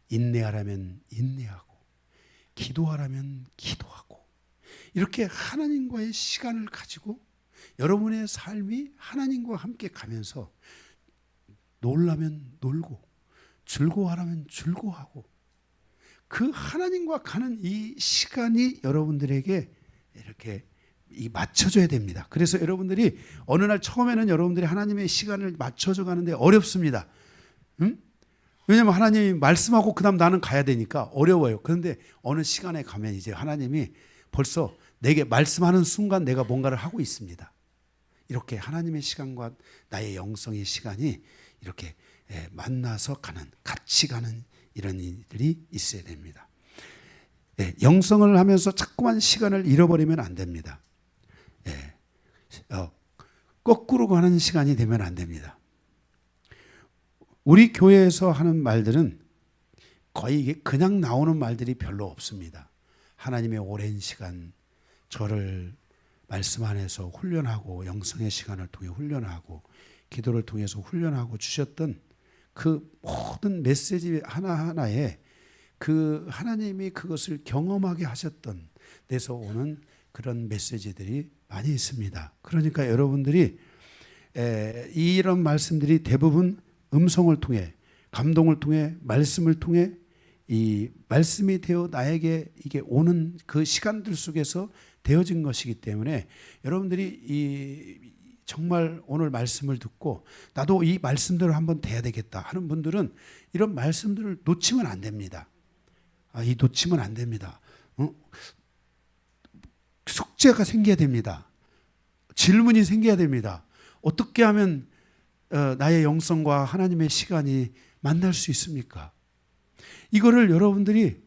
A: 인내하라면 인내하고, 기도하라면 기도하고, 이렇게 하나님과의 시간을 가지고 여러분의 삶이 하나님과 함께 가면서 놀라면 놀고, 즐거워하라면 즐거워하고, 그 하나님과 가는 이 시간이 여러분들에게 이렇게 맞춰줘야 됩니다. 그래서 여러분들이 어느 날 처음에는 여러분들이 하나님의 시간을 맞춰줘 가는데 어렵습니다. 왜냐하면 하나님이 말씀하고 그 다음 나는 가야 되니까 어려워요. 그런데 어느 시간에 가면 이제 하나님이 벌써 내게 말씀하는 순간 내가 뭔가를 하고 있습니다. 이렇게 하나님의 시간과 나의 영성의 시간이 이렇게 만나서 가는, 같이 가는 이런 일들이 있어야 됩니다. 영성을 하면서 자꾸만 시간을 잃어버리면 안 됩니다. 거꾸로 가는 시간이 되면 안 됩니다. 우리 교회에서 하는 말들은 거의 이게 그냥 나오는 말들이 별로 없습니다. 하나님의 오랜 시간 저를 말씀 안에서 훈련하고 영성의 시간을 통해 훈련하고 기도를 통해서 훈련하고 주셨던 그 모든 메시지 하나하나에 그 하나님이 그것을 경험하게 하셨던 데서 오는 그런 메시지들이 많이 있습니다. 그러니까 여러분들이 이런 말씀들이 대부분 음성을 통해, 감동을 통해, 말씀을 통해 이 말씀이 되어 나에게 이게 오는 그 시간들 속에서 되어진 것이기 때문에 여러분들이 정말 오늘 말씀을 듣고 나도 이 말씀대로 한번 돼야 되겠다 하는 분들은 이런 말씀들을 놓치면 안 됩니다. 이 놓치면 안 됩니다. 숙제가 생겨야 됩니다. 질문이 생겨야 됩니다. 어떻게 하면 나의 영성과 하나님의 시간이 만날 수 있습니까? 이거를 여러분들이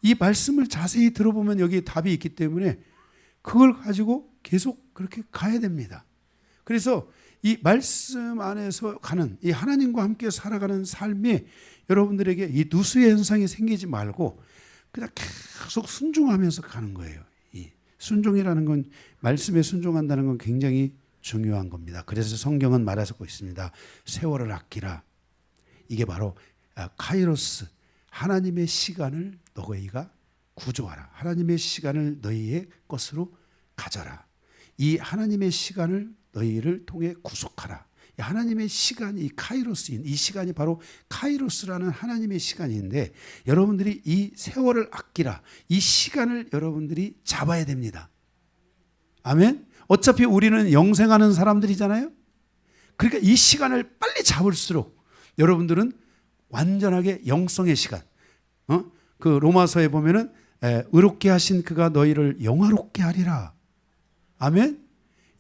A: 이 말씀을 자세히 들어보면 여기에 답이 있기 때문에 그걸 가지고 계속 그렇게 가야 됩니다. 그래서 이 말씀 안에서 가는 이 하나님과 함께 살아가는 삶이 여러분들에게 이 누수의 현상이 생기지 말고 그냥 계속 순종하면서 가는 거예요. 이 순종이라는 건 말씀에 순종한다는 건 굉장히 중요한 겁니다. 그래서 성경은 말하고 있습니다. 세월을 아끼라. 이게 바로 카이로스, 하나님의 시간을 너희가 구조하라. 하나님의 시간을 너희의 것으로 가져라. 이 하나님의 시간을 너희를 통해 구속하라. 하나님의 시간이 이 카이로스인 이 시간이 바로 카이로스라는 하나님의 시간인데 여러분들이 이 세월을 아끼라. 이 시간을 여러분들이 잡아야 됩니다. 아멘. 어차피 우리는 영생하는 사람들이잖아요. 그러니까 이 시간을 빨리 잡을수록 여러분들은 완전하게 영성의 시간. 그 로마서에 보면은 의롭게 하신 그가 너희를 영화롭게 하리라. 아멘.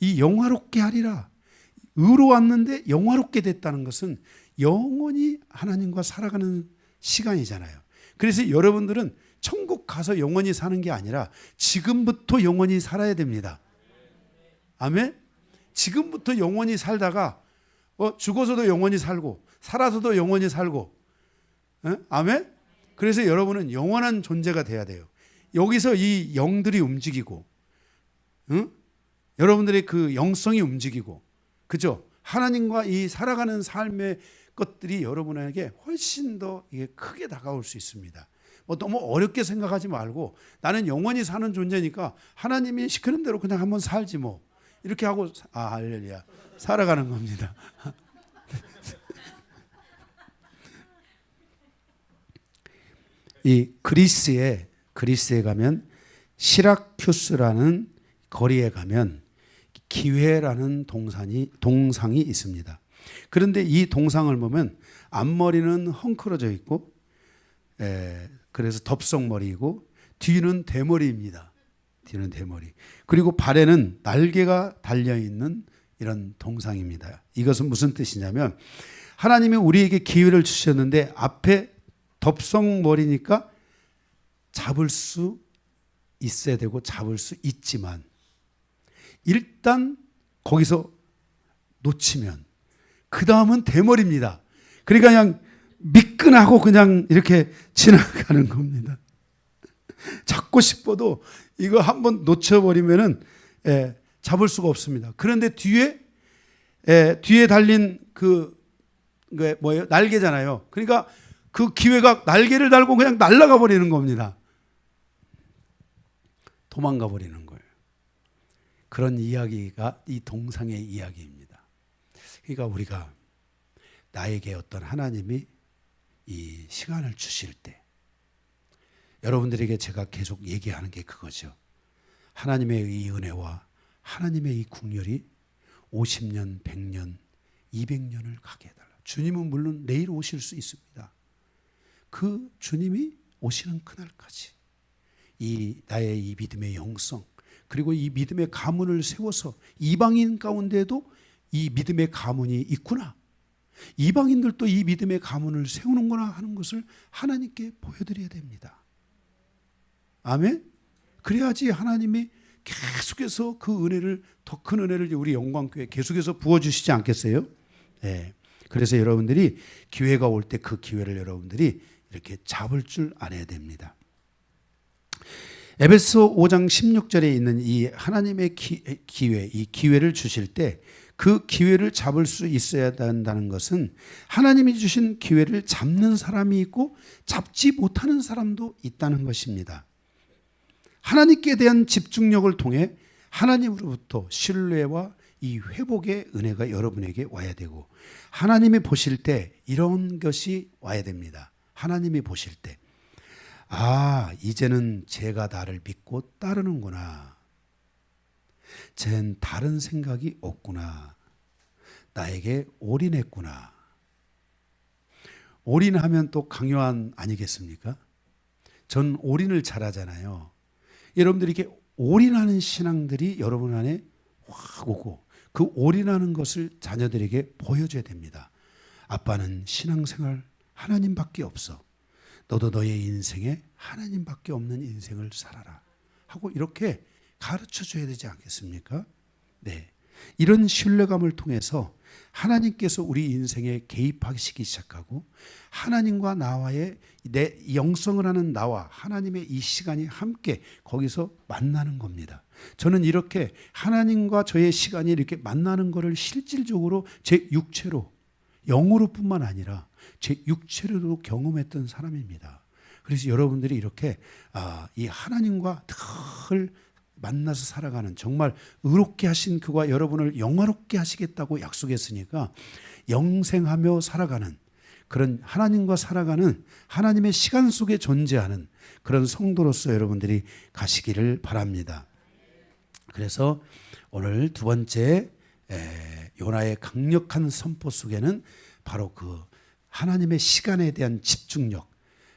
A: 이 영화롭게 하리라. 의로웠는데 영화롭게 됐다는 것은 영원히 하나님과 살아가는 시간이잖아요. 그래서 여러분들은 천국 가서 영원히 사는 게 아니라 지금부터 영원히 살아야 됩니다. 아멘. 지금부터 영원히 살다가 죽어서도 영원히 살고 살아서도 영원히 살고 아멘. 그래서 여러분은 영원한 존재가 돼야 돼요. 여기서 이 영들이 움직이고 여러분들의 그 영성이 움직이고 그죠? 하나님과 이 살아가는 삶의 것들이 여러분에게 훨씬 더 이게 크게 다가올 수 있습니다. 너무 어렵게 생각하지 말고 나는 영원히 사는 존재니까 하나님이 시키는 대로 그냥 한번 살지 뭐 이렇게 하고 할렐루야 살아가는 겁니다. 이 그리스에 가면 시라큐스라는 거리에 가면 기회라는 동상이 있습니다. 그런데 이 동상을 보면 앞머리는 헝클어져 있고 그래서 덥석머리이고 뒤는 대머리입니다. 뒤는 대머리. 그리고 발에는 날개가 달려있는 이런 동상입니다. 이것은 무슨 뜻이냐면 하나님이 우리에게 기회를 주셨는데 앞에 덥석머리니까 잡을 수 있어야 되고 잡을 수 있지만 일단 거기서 놓치면 그 다음은 대머리입니다. 그러니까 그냥 미끈하고 그냥 이렇게 지나가는 겁니다. 잡고 싶어도 이거 한번 놓쳐버리면은 잡을 수가 없습니다. 그런데 뒤에 달린 그 뭐예요? 날개잖아요. 그러니까 그 기회가 날개를 달고 그냥 날아가 버리는 겁니다. 도망가 버리는 거예요. 그런 이야기가 이 동상의 이야기입니다. 그러니까 우리가 나에게 어떤 하나님이 이 시간을 주실 때 여러분들에게 제가 계속 얘기하는 게 그거죠. 하나님의 이 은혜와 하나님의 이 국률이 50년, 100년, 200년을 가게 해달라. 주님은 물론 내일 오실 수 있습니다. 그 주님이 오시는 그날까지 이 나의 이 믿음의 영성 그리고 이 믿음의 가문을 세워서 이방인 가운데도 이 믿음의 가문이 있구나, 이방인들도 이 믿음의 가문을 세우는구나 하는 것을 하나님께 보여드려야 됩니다. 아멘. 그래야지 하나님이 계속해서 그 은혜를, 더 큰 은혜를 우리 영광교회에 계속해서 부어주시지 않겠어요? 네. 그래서 여러분들이 기회가 올 때 그 기회를 여러분들이 이렇게 잡을 줄 알아야 됩니다. 에베소 5장 16절에 있는 이 하나님의 기회, 이 기회를 주실 때 그 기회를 잡을 수 있어야 된다는 것은 하나님이 주신 기회를 잡는 사람이 있고 잡지 못하는 사람도 있다는 것입니다. 하나님께 대한 집중력을 통해 하나님으로부터 신뢰와 이 회복의 은혜가 여러분에게 와야 되고, 하나님이 보실 때 이런 것이 와야 됩니다. 하나님이 보실 때, 아, 이제는 제가 나를 믿고 따르는구나. 쟨 다른 생각이 없구나. 나에게 올인했구나. 올인하면 또 강요한 아니겠습니까? 전 올인을 잘하잖아요. 여러분들이 이렇게 올인하는 신앙들이 여러분 안에 확 오고, 그 올인하는 것을 자녀들에게 보여줘야 됩니다. 아빠는 신앙생활 하나님밖에 없어. 너도 너의 인생에 하나님밖에 없는 인생을 살아라 하고 이렇게 가르쳐줘야 되지 않겠습니까? 네, 이런 신뢰감을 통해서 하나님께서 우리 인생에 개입하시기 시작하고, 하나님과 나와의 내 영성을 하는 나와 하나님의 이 시간이 함께 거기서 만나는 겁니다. 저는 이렇게 하나님과 저의 시간이 이렇게 만나는 것을 실질적으로 제 육체로, 영으로뿐만 아니라 제 육체로도 경험했던 사람입니다. 그래서 여러분들이 이렇게 이 하나님과 늘 만나서 살아가는, 정말 의롭게 하신 그가 여러분을 영화롭게 하시겠다고 약속했으니까 영생하며 살아가는, 그런 하나님과 살아가는, 하나님의 시간 속에 존재하는 그런 성도로서 여러분들이 가시기를 바랍니다. 그래서 오늘 두 번째 요나의 강력한 선포 속에는 바로 그 하나님의 시간에 대한 집중력,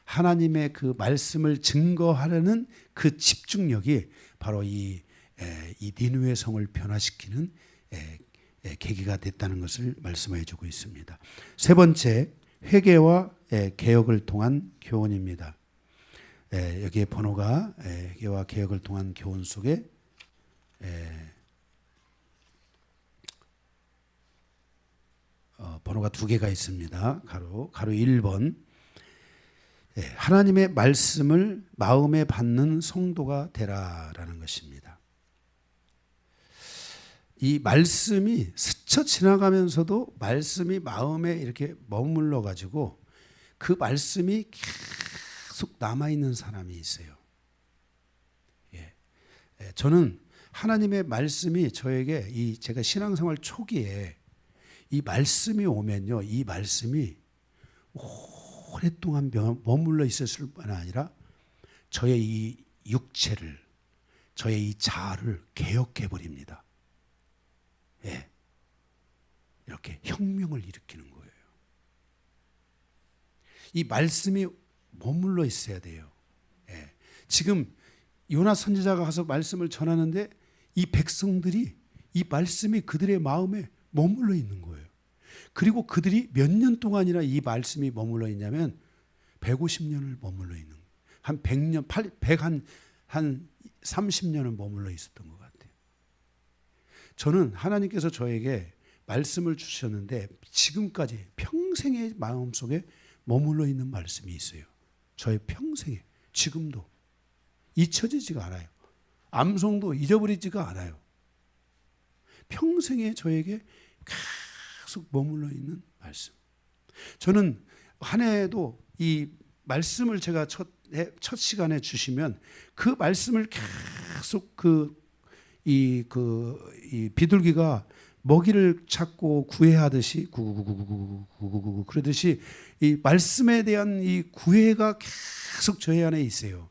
A: 하나님의 그 말씀을 증거하려는 그 집중력이 바로 이 니느웨 성을 변화시키는 계기가 됐다는 것을 말씀해 주고 있습니다. 세 번째, 회개와 개혁을 통한 교훈입니다. 여기에 번호가 회개와 개혁을 통한 교훈 속에 번호가 두 개가 있습니다. 가로 1번. 하나님의 말씀을 마음에 받는 성도가 되라라는 것입니다. 이 말씀이 스쳐 지나가면서도 말씀이 마음에 이렇게 머물러 가지고 그 말씀이 계속 남아있는 사람이 있어요. 저는 하나님의 말씀이 저에게 제가 신앙생활 초기에 이 말씀이 오면요, 이 말씀이 오랫동안 머물러 있었을 뿐 아니라 저의 이 육체를, 저의 이 자아를 개혁해 버립니다. 이렇게 혁명을 일으키는 거예요. 이 말씀이 머물러 있어야 돼요. 지금 요나 선지자가 가서 말씀을 전하는데 이 백성들이 이 말씀이 그들의 마음에 머물러 있는 거예요. 그리고 그들이 몇 년 동안이나 이 말씀이 머물러 있냐면 150년을 머물러 있는 거예요. 한 100년, 한 30년을 머물러 있었던 것 같아요. 저는 하나님께서 저에게 말씀을 주셨는데 지금까지 평생의 마음속에 머물러 있는 말씀이 있어요. 저의 평생에, 지금도 잊혀지지가 않아요. 암송도 잊어버리지가 않아요. 평생에 저에게 계속 머물러 있는 말씀. 저는 한 해에도 이 말씀을 제가 첫 시간에 주시면 그 말씀을 계속 이 비둘기가 먹이를 찾고 구애하듯이 구구구구구구구구구구 그러듯이 이 말씀에 대한 이 구애가 계속 저희 안에 있어요.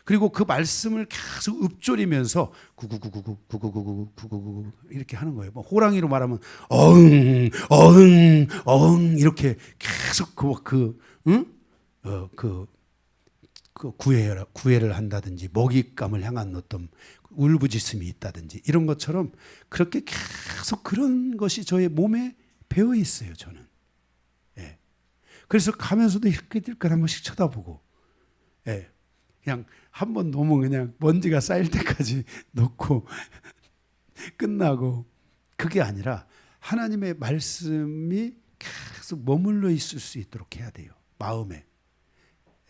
A: 그리고 그 말씀을 계속 읍조리면서 구구구구구구구구구구구 이렇게 하는 거예요. 뭐 호랑이로 말하면 어흥 어흥 어흥 이렇게 계속 그 그 구애를 한다든지 먹잇감을 향한 어떤 울부짖음이 있다든지 이런 것처럼 그렇게 계속 그런 것이 저의 몸에 배어 있어요. 저는. 예. 그래서 가면서도 이렇게 한 번씩 쳐다보고, 예. 그냥 한 번 놓으면 그냥 먼지가 쌓일 때까지 놓고 끝나고, 그게 아니라 하나님의 말씀이 계속 머물러 있을 수 있도록 해야 돼요. 마음에.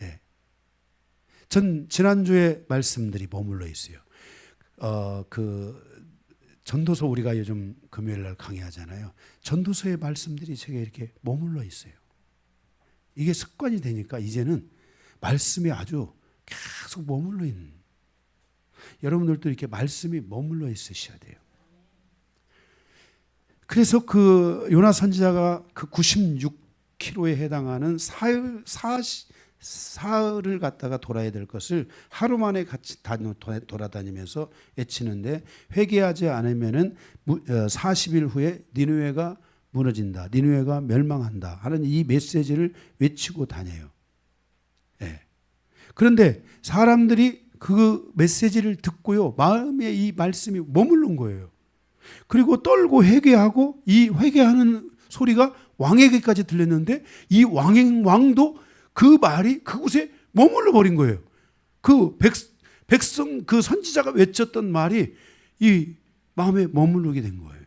A: 예. 전 지난주에 말씀들이 머물러 있어요. 그 전도서 우리가 요즘 금요일 날 강의하잖아요. 전도서의 말씀들이 제게 이렇게 머물러 있어요. 이게 습관이 되니까 이제는 말씀이 아주 계속 머물러 있는. 여러분들도 이렇게 말씀이 머물러 있으셔야 돼요. 그래서 그 요나 선지자가 그 96km에 해당하는 사흘을 갔다가 돌아야 될 것을 하루 만에 같이 돌아다니면서 외치는데, 회개하지 않으면은 40일 후에 니느웨가 무너진다, 니느웨가 멸망한다 하는 이 메시지를 외치고 다녀요. 예. 그런데 사람들이 그 메시지를 듣고요, 마음에 이 말씀이 머무른 거예요. 그리고 떨고 회개하고, 이 회개하는 소리가 왕에게까지 들렸는데 이 왕도 그 말이 그곳에 머물러 버린 거예요. 그 백성, 그 선지자가 외쳤던 말이 이 마음에 머무르게 된 거예요.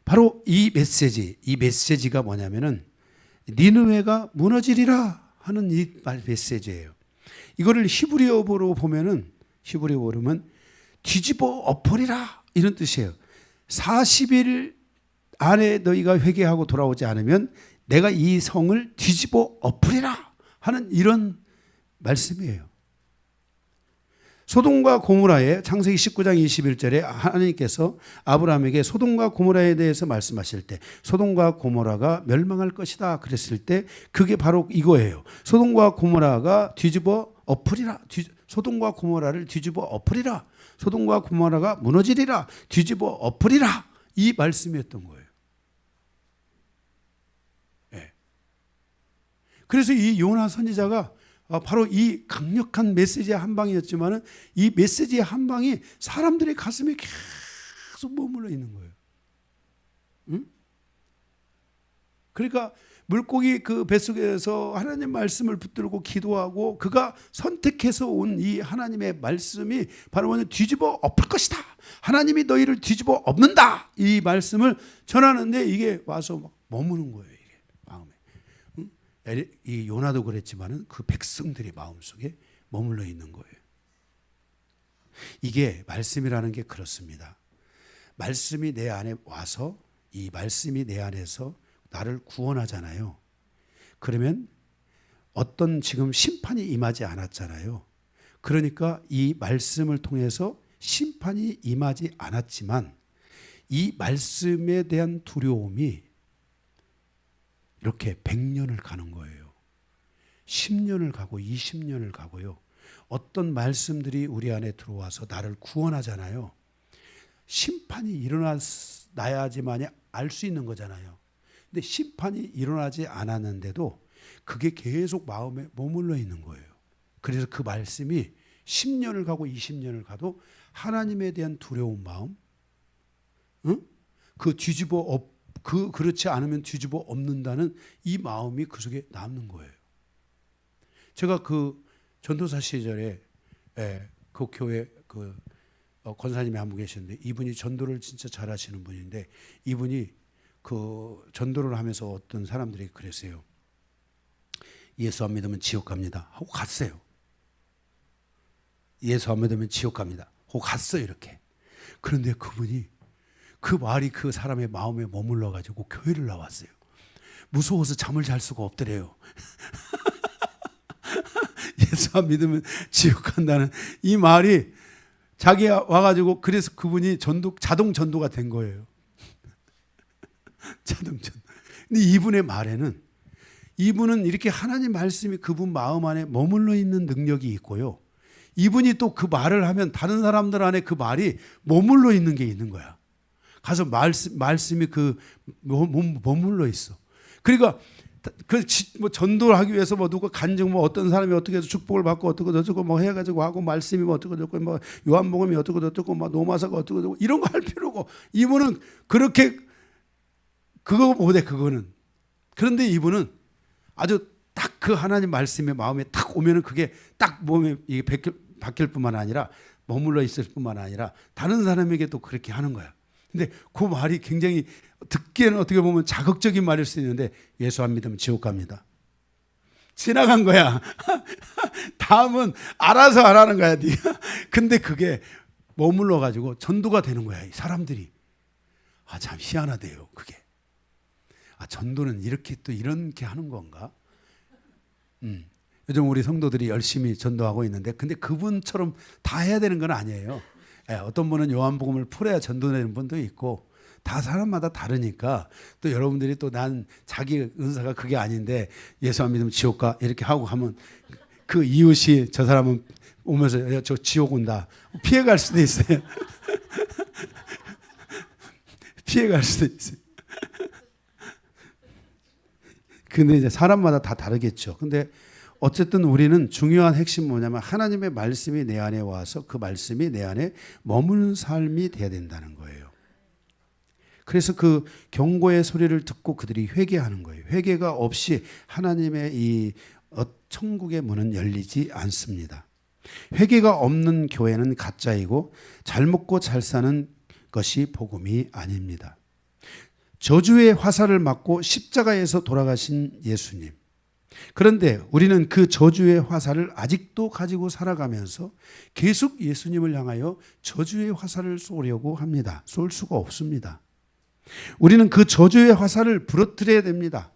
A: 바로 이 메시지가 뭐냐면은 니느웨가 무너지리라 하는 이 메시지예요. 이거를 히브리어로 보면 뒤집어 엎으리라 이런 뜻이에요. 40일 안에 너희가 회개하고 돌아오지 않으면 내가 이 성을 뒤집어 엎으리라 하는 이런 말씀이에요. 소돔과 고모라에 창세기 19장 21절에 하나님께서 아브라함에게 소돔과 고모라에 대해서 말씀하실 때 소돔과 고모라가 멸망할 것이다 그랬을 때 그게 바로 이거예요. 소돔과 고모라가 뒤집어 엎으리라. 소돔과 고모라를 뒤집어 엎으리라. 소돔과 고모라가 무너지리라. 뒤집어 엎으리라. 이 말씀이었던 거예요. 네. 그래서 이 요나 선지자가 바로 이 강력한 메시지의 한 방이었지만은 이 메시지의 한 방이 사람들의 가슴에 계속 머물러 있는 거예요. 응? 그러니까 물고기 그 뱃속에서 하나님 말씀을 붙들고 기도하고 그가 선택해서 온 이 하나님의 말씀이 바로 뭐냐, 뒤집어 엎을 것이다. 하나님이 너희를 뒤집어 엎는다. 이 말씀을 전하는데 이게 와서 막 머무는 거예요. 이게 마음에. 응? 이 요나도 그랬지만은 그 백성들이 마음속에 머물러 있는 거예요. 이게 말씀이라는 게 그렇습니다. 말씀이 내 안에 와서 이 말씀이 내 안에서 나를 구원하잖아요. 그러면 어떤 지금 심판이 임하지 않았잖아요. 그러니까 이 말씀을 통해서 심판이 임하지 않았지만 이 말씀에 대한 두려움이 이렇게 100년을 가는 거예요. 10년을 가고 20년을 가고요. 어떤 말씀들이 우리 안에 들어와서 나를 구원하잖아요. 심판이 일어나야지만이 알 수 있는 거잖아요. 근데 심판이 일어나지 않았는데도 그게 계속 마음에 머물러 있는 거예요. 그래서 그 말씀이 10년을 가고 20년을 가도 하나님에 대한 두려운 마음, 응? 그렇지 않으면 뒤집어 엎는다는 이 마음이 그 속에 남는 거예요. 제가 그 전도사 시절에 그 교회 그 권사님이 한 분 계셨는데 이분이 전도를 진짜 잘하시는 분인데 이분이 그 전도를 하면서 어떤 사람들이 그랬어요. 예수 안 믿으면 지옥 갑니다 하고 갔어요. 예수 안 믿으면 지옥 갑니다 하고 갔어요. 이렇게. 그런데 그분이 그 말이 그 사람의 마음에 머물러 가지고 교회를 나왔어요. 무서워서 잠을 잘 수가 없더래요. 예수 안 믿으면 지옥 간다는 이 말이 자기가 와가지고 그래서 그분이 자동 전도가 된 거예요. 자동 전도. 근데 이분의 말에는 이분은 이렇게 하나님 말씀이 그분 마음 안에 머물러 있는 능력이 있고요. 이분이 또 그 말을 하면 다른 사람들 안에 그 말이 머물러 있는 게 있는 거야. 가서 말씀이 그 머물러 있어. 그러니까 뭐 전도를 하기 위해서 뭐 누가 간증 뭐 어떤 사람이 어떻게 해서 축복을 받고 어떻고 저쩌고 뭐 해가지고 하고 말씀이 뭐 어떻고 저쩌고 뭐 요한복음이 어떻고 저쩌고 뭐 노마사가 어떻고 저쩌고 이런 거 할 필요고 이분은 그렇게 그거 못해 그거는. 그런데 이분은 아주 딱 그 하나님 말씀이 마음에 딱 오면은 그게 딱 몸에 이게 바뀔 뿐만 아니라 머물러 있을 뿐만 아니라 다른 사람에게도 그렇게 하는 거야. 근데 그 말이 굉장히 듣기에는 어떻게 보면 자극적인 말일 수 있는데 예수 안 믿으면 지옥 갑니다. 지나간 거야. 다음은 알아서 하라는 거야. 네가. 근데 그게 머물러 가지고 전도가 되는 거야. 이 사람들이. 아, 참 희한하대요. 그게. 아, 전도는 이렇게 또 이렇게 하는 건가? 요즘 우리 성도들이 열심히 전도하고 있는데 근데 그분처럼 다 해야 되는 건 아니에요. 예, 어떤 분은 요한복음을 풀어야 전도되는 분도 있고 다 사람마다 다르니까 또 여러분들이 또 난 자기 은사가 그게 아닌데 예수 안 믿으면 지옥 가 이렇게 하고 하면 그 이웃이 저 사람은 오면서 저 지옥 온다 피해갈 수도 있어요. 피해갈 수도 있어요. 근데 이제 사람마다 다 다르겠죠. 근데 어쨌든 우리는 중요한 핵심 뭐냐면 하나님의 말씀이 내 안에 와서 그 말씀이 내 안에 머무는 삶이 돼야 된다는 거예요. 그래서 그 경고의 소리를 듣고 그들이 회개하는 거예요. 회개가 없이 하나님의 이 천국의 문은 열리지 않습니다. 회개가 없는 교회는 가짜이고 잘 먹고 잘 사는 것이 복음이 아닙니다. 저주의 화살을 맞고 십자가에서 돌아가신 예수님. 그런데 우리는 그 저주의 화살을 아직도 가지고 살아가면서 계속 예수님을 향하여 저주의 화살을 쏘려고 합니다. 쏠 수가 없습니다. 우리는 그 저주의 화살을 부러뜨려야 됩니다.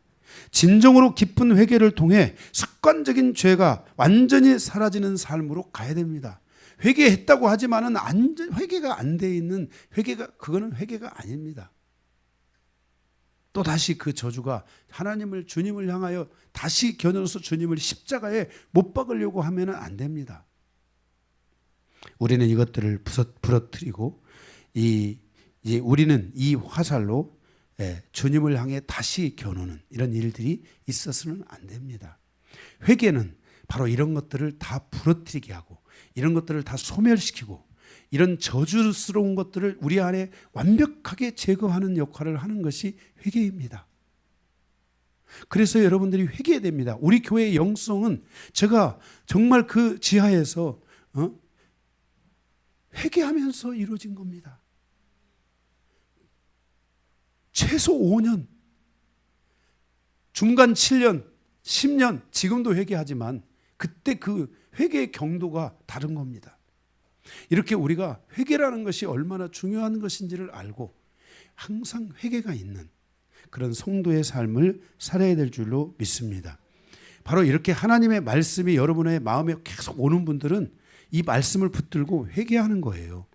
A: 진정으로 깊은 회개를 통해 습관적인 죄가 완전히 사라지는 삶으로 가야 됩니다. 회개했다고 하지만은 회개가 안 돼 있는 그거는 회개가 아닙니다. 또 다시 그 저주가 주님을 향하여 다시 겨누어서 주님을 십자가에 못 박으려고 하면 안 됩니다. 우리는 이것들을 부러뜨리고 우리는 이 화살로 주님을 향해 다시 겨누는 이런 일들이 있어서는 안 됩니다. 회개는 바로 이런 것들을 다 부러뜨리게 하고 이런 것들을 다 소멸시키고 이런 저주스러운 것들을 우리 안에 완벽하게 제거하는 역할을 하는 것이 회개입니다. 그래서 여러분들이 회개해야 됩니다. 우리 교회의 영성은 제가 정말 그 지하에서 회개하면서 이루어진 겁니다. 최소 5년, 중간 7년, 10년 지금도 회개하지만 그때 그 회개의 경도가 다른 겁니다. 이렇게 우리가 회개라는 것이 얼마나 중요한 것인지를 알고 항상 회개가 있는 그런 성도의 삶을 살아야 될 줄로 믿습니다. 바로 이렇게 하나님의 말씀이 여러분의 마음에 계속 오는 분들은 이 말씀을 붙들고 회개하는 거예요.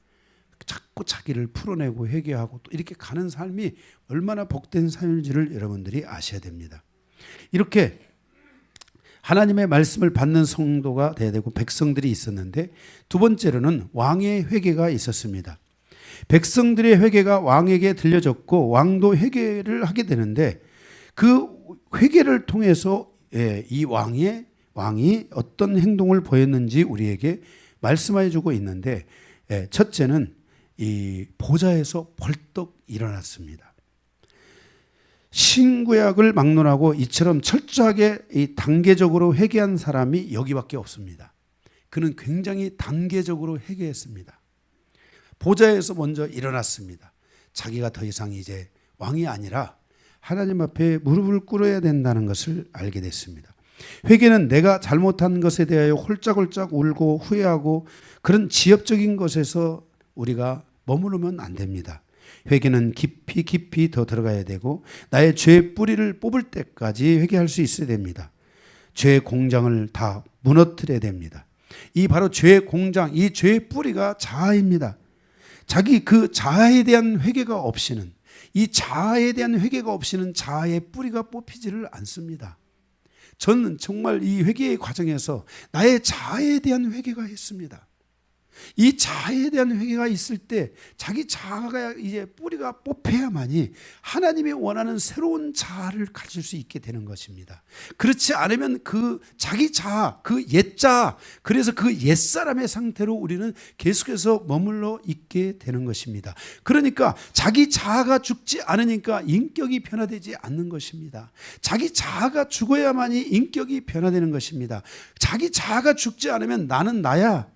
A: 자꾸 자기를 풀어내고 회개하고 또 이렇게 가는 삶이 얼마나 복된 삶인지를 여러분들이 아셔야 됩니다. 이렇게 하나님의 말씀을 받는 성도가 돼야 되고 백성들이 있었는데 두 번째로는 왕의 회개가 있었습니다. 백성들의 회개가 왕에게 들려졌고 왕도 회개를 하게 되는데 그 회개를 통해서 이 왕이 어떤 행동을 보였는지 우리에게 말씀해 주고 있는데 첫째는 이 보좌에서 벌떡 일어났습니다. 신구약을 막론하고 이처럼 철저하게 이 단계적으로 회개한 사람이 여기밖에 없습니다. 그는 굉장히 단계적으로 회개했습니다. 보좌에서 먼저 일어났습니다. 자기가 더 이상 이제 왕이 아니라 하나님 앞에 무릎을 꿇어야 된다는 것을 알게 됐습니다. 회개는 내가 잘못한 것에 대하여 홀짝홀짝 울고 후회하고 그런 지엽적인 것에서 우리가 머무르면 안 됩니다. 회개는 깊이 더 들어가야 되고 나의 죄의 뿌리를 뽑을 때까지 회개할 수 있어야 됩니다. 죄의 공장을 다 무너뜨려야 됩니다. 이 바로 죄의 공장, 이 죄의 뿌리가 자아입니다. 자기 그 자아에 대한 회개가 없이는 이 자아에 대한 회개가 없이는 자아의 뿌리가 뽑히지를 않습니다. 저는 정말 이 회개의 과정에서 나의 자아에 대한 회개가 있습니다. 이 자아에 대한 회개가 있을 때 자기 자아가 이제 뿌리가 뽑혀야만이 하나님이 원하는 새로운 자아를 가질 수 있게 되는 것입니다. 그렇지 않으면 그 자기 자아, 그 옛자아, 그래서 그 옛사람의 상태로 우리는 계속해서 머물러 있게 되는 것입니다. 그러니까 자기 자아가 죽지 않으니까 인격이 변화되지 않는 것입니다. 자기 자아가 죽어야만이 인격이 변화되는 것입니다. 자기 자아가 죽지 않으면 나는 나야,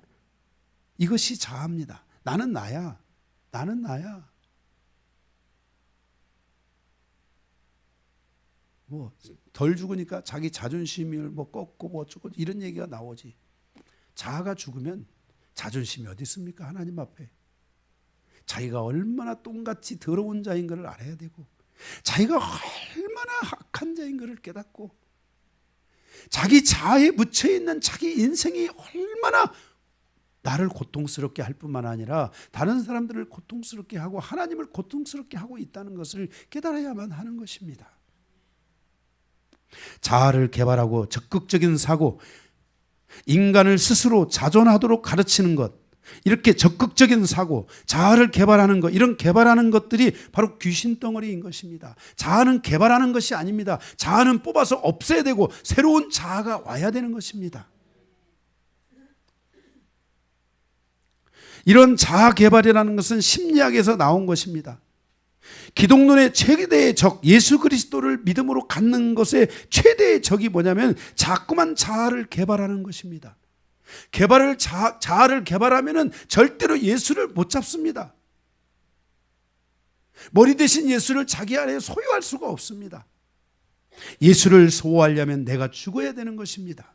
A: 이것이 자아입니다. 나는 나야. 나는 나야. 뭐 덜 죽으니까 자기 자존심을 뭐 꺾고 뭐 어쩌고 이런 얘기가 나오지. 자아가 죽으면 자존심이 어디 있습니까? 하나님 앞에. 자기가 얼마나 똥같이 더러운 자인 것을 알아야 되고, 자기가 얼마나 악한 자인 것을 깨닫고, 자기 자아에 묻혀 있는 자기 인생이 얼마나 나를 고통스럽게 할 뿐만 아니라 다른 사람들을 고통스럽게 하고 하나님을 고통스럽게 하고 있다는 것을 깨달아야만 하는 것입니다. 자아를 개발하고 적극적인 사고, 인간을 스스로 자존하도록 가르치는 것, 이렇게 적극적인 사고, 자아를 개발하는 것, 이런 개발하는 것들이 바로 귀신 덩어리인 것입니다. 자아는 개발하는 것이 아닙니다. 자아는 뽑아서 없애야 되고 새로운 자아가 와야 되는 것입니다. 이런 자아 개발이라는 것은 심리학에서 나온 것입니다. 기독론의 최대의 적, 예수 그리스도를 믿음으로 갖는 것의 최대의 적이 뭐냐면 자꾸만 자아를 개발하는 것입니다. 자아를 개발하면은 절대로 예수를 못 잡습니다. 머리 대신 예수를 자기 안에 소유할 수가 없습니다. 예수를 소유하려면 내가 죽어야 되는 것입니다.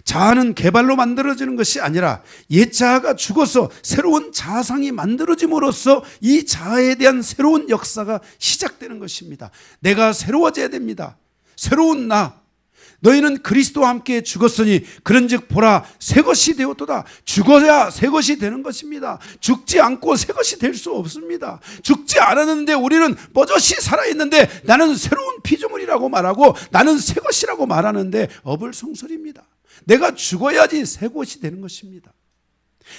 A: 자아는 개발로 만들어지는 것이 아니라 옛 자아가 죽어서 새로운 자아상이 만들어짐으로써 이 자아에 대한 새로운 역사가 시작되는 것입니다. 내가 새로워져야 됩니다. 새로운 나. 너희는 그리스도와 함께 죽었으니 그런즉 보라 새 것이 되었도다. 죽어야 새 것이 되는 것입니다. 죽지 않고 새 것이 될 수 없습니다. 죽지 않았는데 우리는 뻗어시 살아있는데 나는 새로운 피조물이라고 말하고 나는 새 것이라고 말하는데 어불성설입니다. 내가 죽어야지 새 것이 되는 것입니다.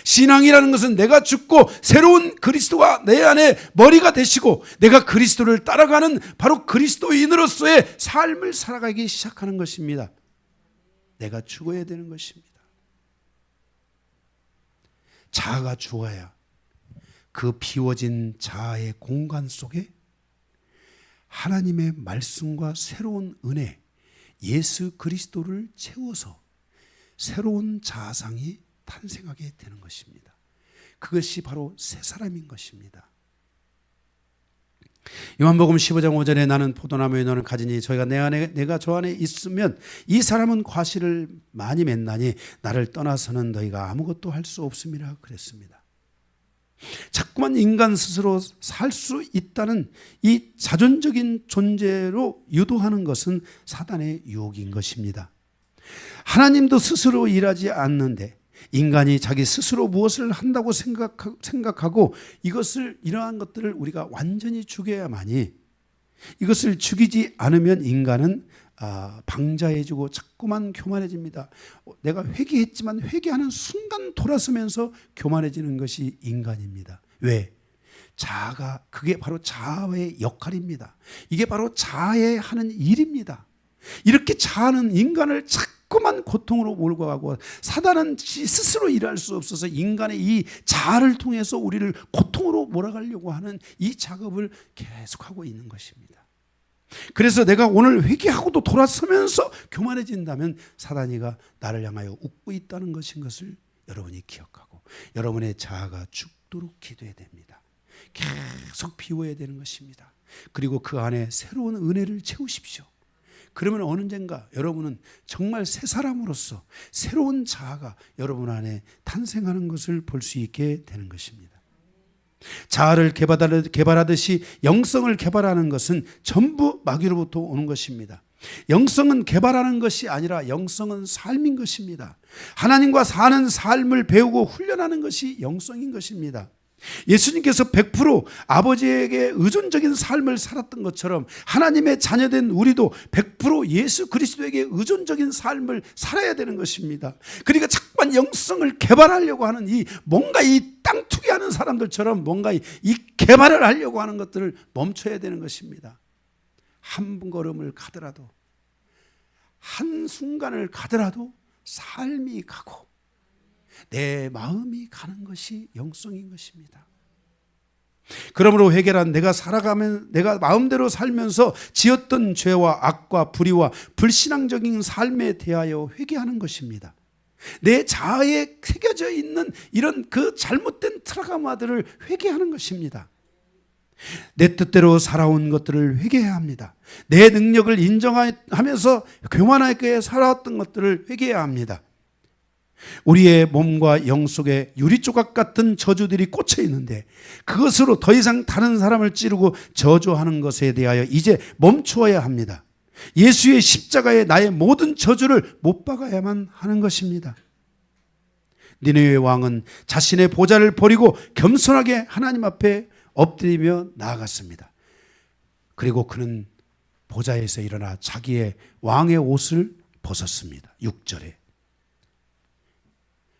A: 신앙이라는 것은 내가 죽고 새로운 그리스도가 내 안에 머리가 되시고 내가 그리스도를 따라가는 바로 그리스도인으로서의 삶을 살아가기 시작하는 것입니다. 내가 죽어야 되는 것입니다. 자아가 죽어야 그 비워진 자아의 공간 속에 하나님의 말씀과 새로운 은혜, 예수 그리스도를 채워서 새로운 자아상이 탄생하게 되는 것입니다. 그것이 바로 새 사람인 것입니다. 요한복음 15장 5절에 나는 포도나무에 너는 가지니 저희가 내가 저 안에 있으면 이 사람은 과실을 많이 맺나니 나를 떠나서는 너희가 아무것도 할 수 없음이라 그랬습니다. 자꾸만 인간 스스로 살 수 있다는 이 자존적인 존재로 유도하는 것은 사단의 유혹인 것입니다. 하나님도 스스로 일하지 않는데 인간이 자기 스스로 무엇을 한다고 생각하고 이러한 것들을 우리가 완전히 죽여야만이, 이것을 죽이지 않으면 인간은 방자해지고 자꾸만 교만해집니다. 내가 회개했지만 회개하는 순간 돌아서면서 교만해지는 것이 인간입니다. 왜? 자아가, 그게 바로 자아의 역할입니다. 이게 바로 자아의 하는 일입니다. 이렇게 자아는 인간을 자꾸만 고통으로 몰고 가고 사단은 스스로 일할 수 없어서 인간의 이 자아를 통해서 우리를 고통으로 몰아가려고 하는 이 작업을 계속하고 있는 것입니다. 그래서 내가 오늘 회개하고도 돌아서면서 교만해진다면 사단이가 나를 향하여 웃고 있다는 것을 여러분이 기억하고 여러분의 자아가 죽도록 기도해야 됩니다. 계속 비워야 되는 것입니다. 그리고 그 안에 새로운 은혜를 채우십시오. 그러면 언젠가 여러분은 정말 새 사람으로서 새로운 자아가 여러분 안에 탄생하는 것을 볼 수 있게 되는 것입니다. 자아를 개발하듯이 영성을 개발하는 것은 전부 마귀로부터 오는 것입니다. 영성은 개발하는 것이 아니라 영성은 삶인 것입니다. 하나님과 사는 삶을 배우고 훈련하는 것이 영성인 것입니다. 예수님께서 100% 아버지에게 의존적인 삶을 살았던 것처럼 하나님의 자녀된 우리도 100% 예수 그리스도에게 의존적인 삶을 살아야 되는 것입니다. 그러니까 자꾸만 영성을 개발하려고 하는 뭔가 이 땅투기 하는 사람들처럼 뭔가 이 개발을 하려고 하는 것들을 멈춰야 되는 것입니다. 한 걸음을 가더라도, 한 순간을 가더라도 삶이 가고 내 마음이 가는 것이 영성인 것입니다. 그러므로 회개란 내가 마음대로 살면서 지었던 죄와 악과 불의와 불신앙적인 삶에 대하여 회개하는 것입니다. 내 자아에 새겨져 있는 이런 그 잘못된 트라우마들을 회개하는 것입니다. 내 뜻대로 살아온 것들을 회개해야 합니다. 내 능력을 인정하면서 교만하게 살아왔던 것들을 회개해야 합니다. 우리의 몸과 영 속에 유리조각 같은 저주들이 꽂혀 있는데 그것으로 더 이상 다른 사람을 찌르고 저주하는 것에 대하여 이제 멈추어야 합니다. 예수의 십자가에 나의 모든 저주를 못 박아야만 하는 것입니다. 니느웨 왕은 자신의 보좌를 버리고 겸손하게 하나님 앞에 엎드리며 나아갔습니다. 그리고 그는 보좌에서 일어나 자기의 왕의 옷을 벗었습니다. 6절에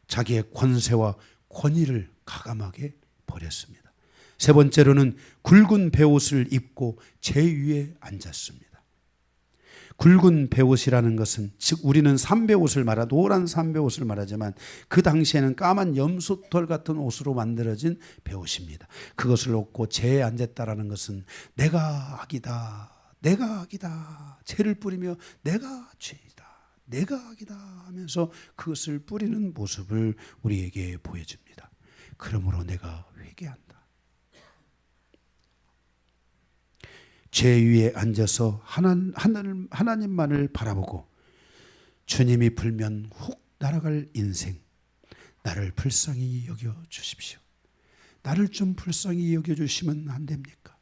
A: 자기의 권세와 권위를 가감하게 버렸습니다. 세 번째로는 굵은 베옷을 입고 제 위에 앉았습니다. 굵은 베옷이라는 것은 즉 우리는 삼베옷을 노란 삼베옷을 말하지만 그 당시에는 까만 염소털 같은 옷으로 만들어진 베옷입니다. 그것을 입고 제에 앉았다라는 것은 내가 악이다, 내가 악이다, 죄를 뿌리며 내가 죄이다, 내가 악이다 하면서 그것을 뿌리는 모습을 우리에게 보여줍니다. 그러므로 내가 회개한다. 죄 위에 앉아서 하나님만을 바라보고 주님이 불면 훅 날아갈 인생, 나를 불쌍히 여겨주십시오. 나를 좀 불쌍히 여겨주시면 안 됩니까?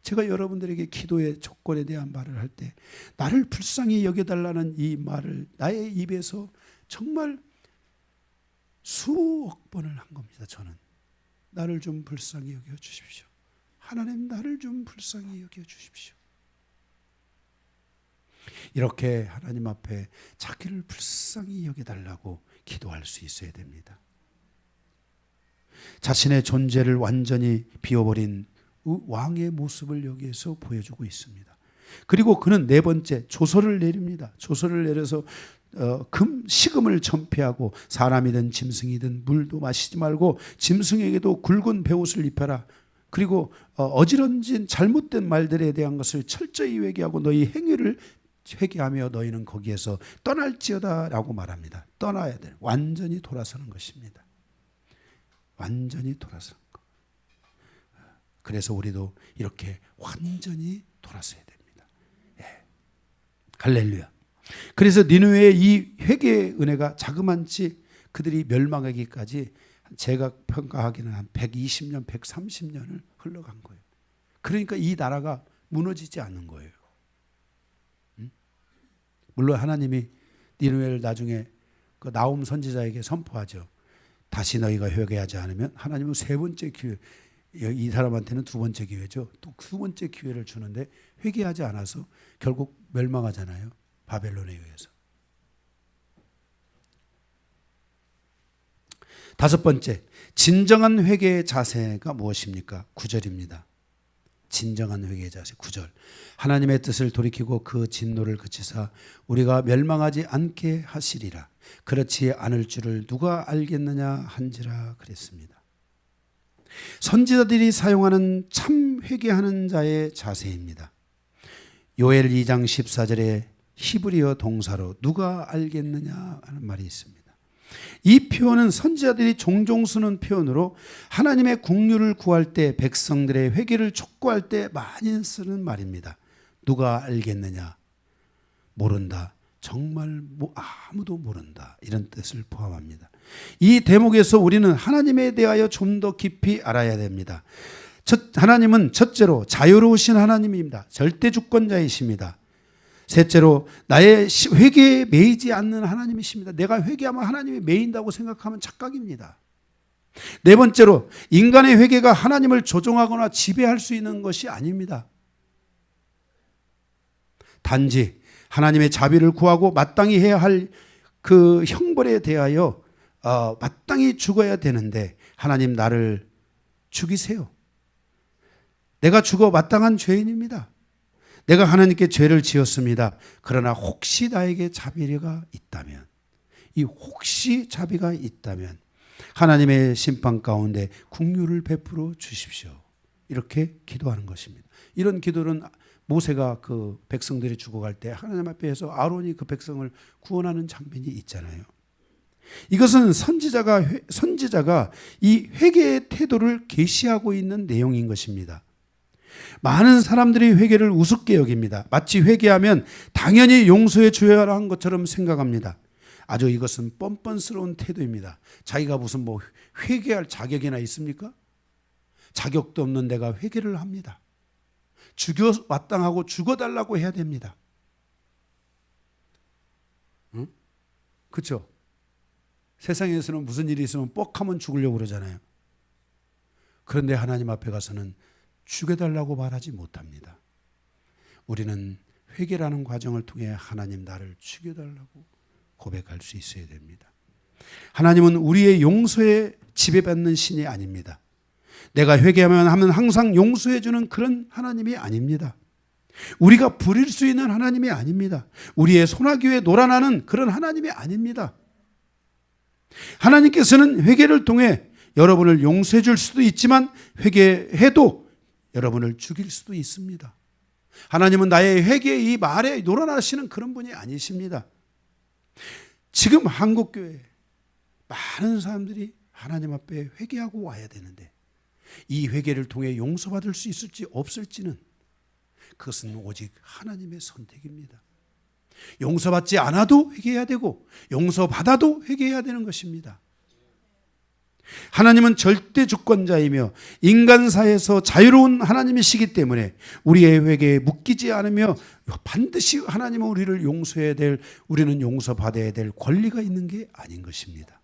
A: 제가 여러분들에게 기도의 조건에 대한 말을 할 때 나를 불쌍히 여겨달라는 이 말을 나의 입에서 정말 수억 번을 한 겁니다. 저는 나를 좀 불쌍히 여겨주십시오. 하나님 나를 좀 불쌍히 여겨주십시오. 이렇게 하나님 앞에 자기를 불쌍히 여겨달라고 기도할 수 있어야 됩니다. 자신의 존재를 완전히 비워버린 왕의 모습을 여기에서 보여주고 있습니다. 그리고 그는 네 번째 조서를 내립니다. 조서를 내려서 식음을 전폐하고 사람이든 짐승이든 물도 마시지 말고 짐승에게도 굵은 베옷을 입혀라. 그리고 어지러진 잘못된 말들에 대한 것을 철저히 회개하고 너희 행위를 회개하며 너희는 거기에서 떠날지어다 라고 말합니다. 떠나야 돼. 완전히 돌아서는 것입니다. 완전히 돌아서는 것. 그래서 우리도 이렇게 완전히 돌아서야 됩니다. 예. 할렐루야. 그래서 니느웨의 이 회개의 은혜가 자그만치 그들이 멸망하기까지 제가 평가하기는 한 120년, 130년을 흘러간 거예요. 그러니까 이 나라가 무너지지 않는 거예요. 물론 하나님이 니느웨를 나중에 그 나홈 선지자에게 선포하죠. 다시 너희가 회개하지 않으면 하나님은 세 번째 기회, 이 사람한테는 두 번째 기회죠. 또 두 번째 기회를 주는데 회개하지 않아서 결국 멸망하잖아요. 바벨론에 의해서. 다섯 번째, 진정한 회개의 자세가 무엇입니까? 9절입니다. 진정한 회개의 자세 9절. 하나님의 뜻을 돌이키고 그 진노를 그치사 우리가 멸망하지 않게 하시리라. 그렇지 않을 줄을 누가 알겠느냐 한지라 그랬습니다. 선지자들이 사용하는 참 회개하는 자의 자세입니다. 요엘 2장 14절에 히브리어 동사로 누가 알겠느냐 하는 말이 있습니다. 이 표현은 선지자들이 종종 쓰는 표현으로 하나님의 긍휼을 구할 때 백성들의 회개를 촉구할 때 많이 쓰는 말입니다. 누가 알겠느냐? 모른다. 정말 아무도 모른다. 이런 뜻을 포함합니다. 이 대목에서 우리는 하나님에 대하여 좀 더 깊이 알아야 됩니다. 하나님은 첫째로 자유로우신 하나님입니다. 절대 주권자이십니다. 셋째로 나의 회개에 매이지 않는 하나님이십니다. 내가 회개하면 하나님이 매인다고 생각하면 착각입니다. 네 번째로 인간의 회개가 하나님을 조종하거나 지배할 수 있는 것이 아닙니다. 단지 하나님의 자비를 구하고 마땅히 해야 할 그 형벌에 대하여 마땅히 죽어야 되는데 하나님 나를 죽이세요. 내가 죽어 마땅한 죄인입니다. 내가 하나님께 죄를 지었습니다. 그러나 혹시 나에게 자비가 있다면, 이 혹시 자비가 있다면 하나님의 심판 가운데 긍휼을 베풀어 주십시오. 이렇게 기도하는 것입니다. 이런 기도는 모세가 그 백성들이 죽어갈 때 하나님 앞에서 아론이 그 백성을 구원하는 장면이 있잖아요. 이것은 선지자가 이 회개의 태도를 계시하고 있는 내용인 것입니다. 많은 사람들이 회개를 우습게 여깁니다. 마치 회개하면 당연히 용서해 줘야 하는 것처럼 생각합니다. 아주 이것은 뻔뻔스러운 태도입니다. 자기가 무슨 회개할 자격이나 있습니까? 자격도 없는 내가 회개를 합니다. 죽여 마땅하고 죽어달라고 해야 됩니다. 응? 그렇죠? 세상에서는 무슨 일이 있으면 뻑하면 죽으려고 그러잖아요. 그런데 하나님 앞에 가서는 죽여달라고 말하지 못합니다. 우리는 회개라는 과정을 통해 하나님 나를 죽여달라고 고백할 수 있어야 됩니다. 하나님은 우리의 용서에 지배받는 신이 아닙니다. 내가 회개하면 항상 용서해 주는 그런 하나님이 아닙니다. 우리가 부릴 수 있는 하나님이 아닙니다. 우리의 소나기에 놀아나는 그런 하나님이 아닙니다. 하나님께서는 회개를 통해 여러분을 용서해 줄 수도 있지만 회개해도 여러분을 죽일 수도 있습니다. 하나님은 나의 회개의 이 말에 놀아나시는 그런 분이 아니십니다. 지금 한국교회에 많은 사람들이 하나님 앞에 회개하고 와야 되는데 이 회개를 통해 용서받을 수 있을지 없을지는 그것은 오직 하나님의 선택입니다. 용서받지 않아도 회개해야 되고 용서받아도 회개해야 되는 것입니다. 하나님은 절대 주권자이며 인간사에서 자유로운 하나님이시기 때문에 우리의 회개에 묶이지 않으며 반드시 하나님은 우리를 용서해야 될, 우리는 용서받아야 될 권리가 있는 게 아닌 것입니다.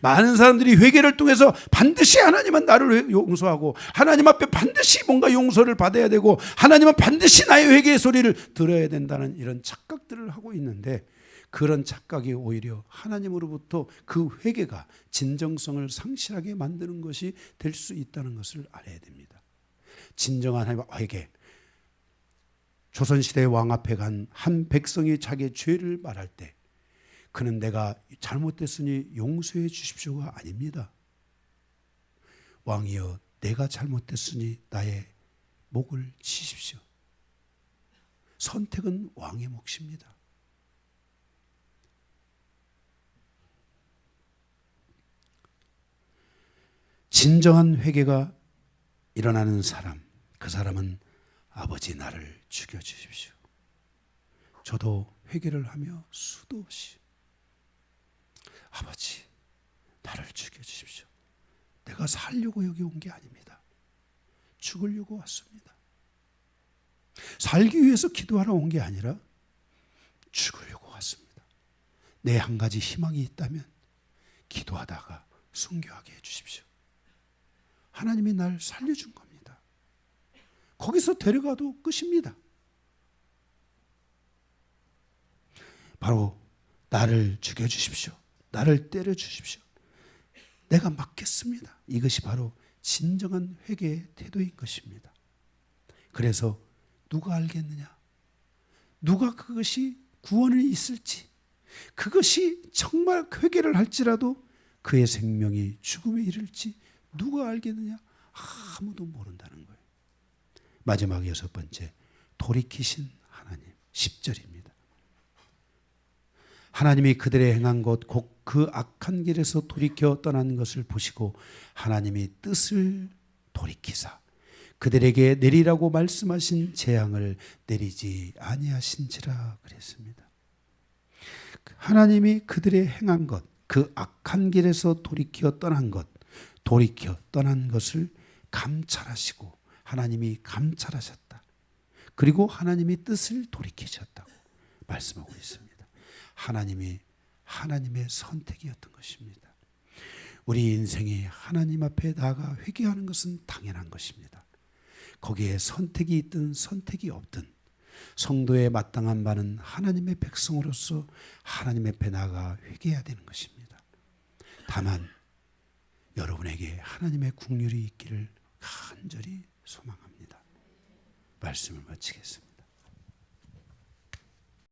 A: 많은 사람들이 회개를 통해서 반드시 하나님은 나를 용서하고 하나님 앞에 반드시 뭔가 용서를 받아야 되고 하나님은 반드시 나의 회개의 소리를 들어야 된다는 이런 착각들을 하고 있는데 그런 착각이 오히려 하나님으로부터 그 회개가 진정성을 상실하게 만드는 것이 될 수 있다는 것을 알아야 됩니다. 진정한 회개. 조선시대 왕 앞에 간 한 백성이 자기의 죄를 말할 때 그는 내가 잘못됐으니 용서해 주십시오가 아닙니다. 왕이여 내가 잘못됐으니 나의 목을 치십시오. 선택은 왕의 몫입니다. 진정한 회개가 일어나는 사람, 그 사람은 아버지 나를 죽여주십시오. 저도 회개를 하며 수도 없이 아버지 나를 죽여주십시오. 내가 살려고 여기 온 게 아닙니다. 죽으려고 왔습니다. 살기 위해서 기도하러 온 게 아니라 죽으려고 왔습니다. 내 한 가지 희망이 있다면 기도하다가 순교하게 해주십시오. 하나님이 날 살려준 겁니다. 거기서 데려가도 끝입니다. 바로 나를 죽여주십시오. 나를 때려주십시오. 내가 맞겠습니다. 이것이 바로 진정한 회개의 태도인 것입니다. 그래서 누가 알겠느냐? 누가 그것이 구원이 있을지, 그것이 정말 회개를 할지라도 그의 생명이 죽음에 이를지 누가 알겠느냐? 아무도 모른다는 거예요. 마지막 6번째, 돌이키신 하나님. 10절입니다. 하나님이 그들의 행한 것 곧 그 악한 길에서 돌이켜 떠난 것을 보시고 하나님이 뜻을 돌이키사 그들에게 내리라고 말씀하신 재앙을 내리지 아니하신지라 그랬습니다. 하나님이 그들의 행한 것, 그 악한 길에서 돌이켜 떠난 것, 돌이켜 떠난 것을 감찰하시고 하나님이 감찰하셨다. 그리고 하나님이 뜻을 돌이키셨다고 말씀하고 있습니다. 하나님의 선택이었던 것입니다. 우리 인생이 하나님 앞에 나아가 회개하는 것은 당연한 것입니다. 거기에 선택이 있든 선택이 없든 성도의 마땅한 바는 하나님의 백성으로서 하나님 앞에 나아가 회개해야 되는 것입니다. 다만 여러분에게 하나님의 국률이 있기를 간절히 소망합니다. 말씀을 마치겠습니다.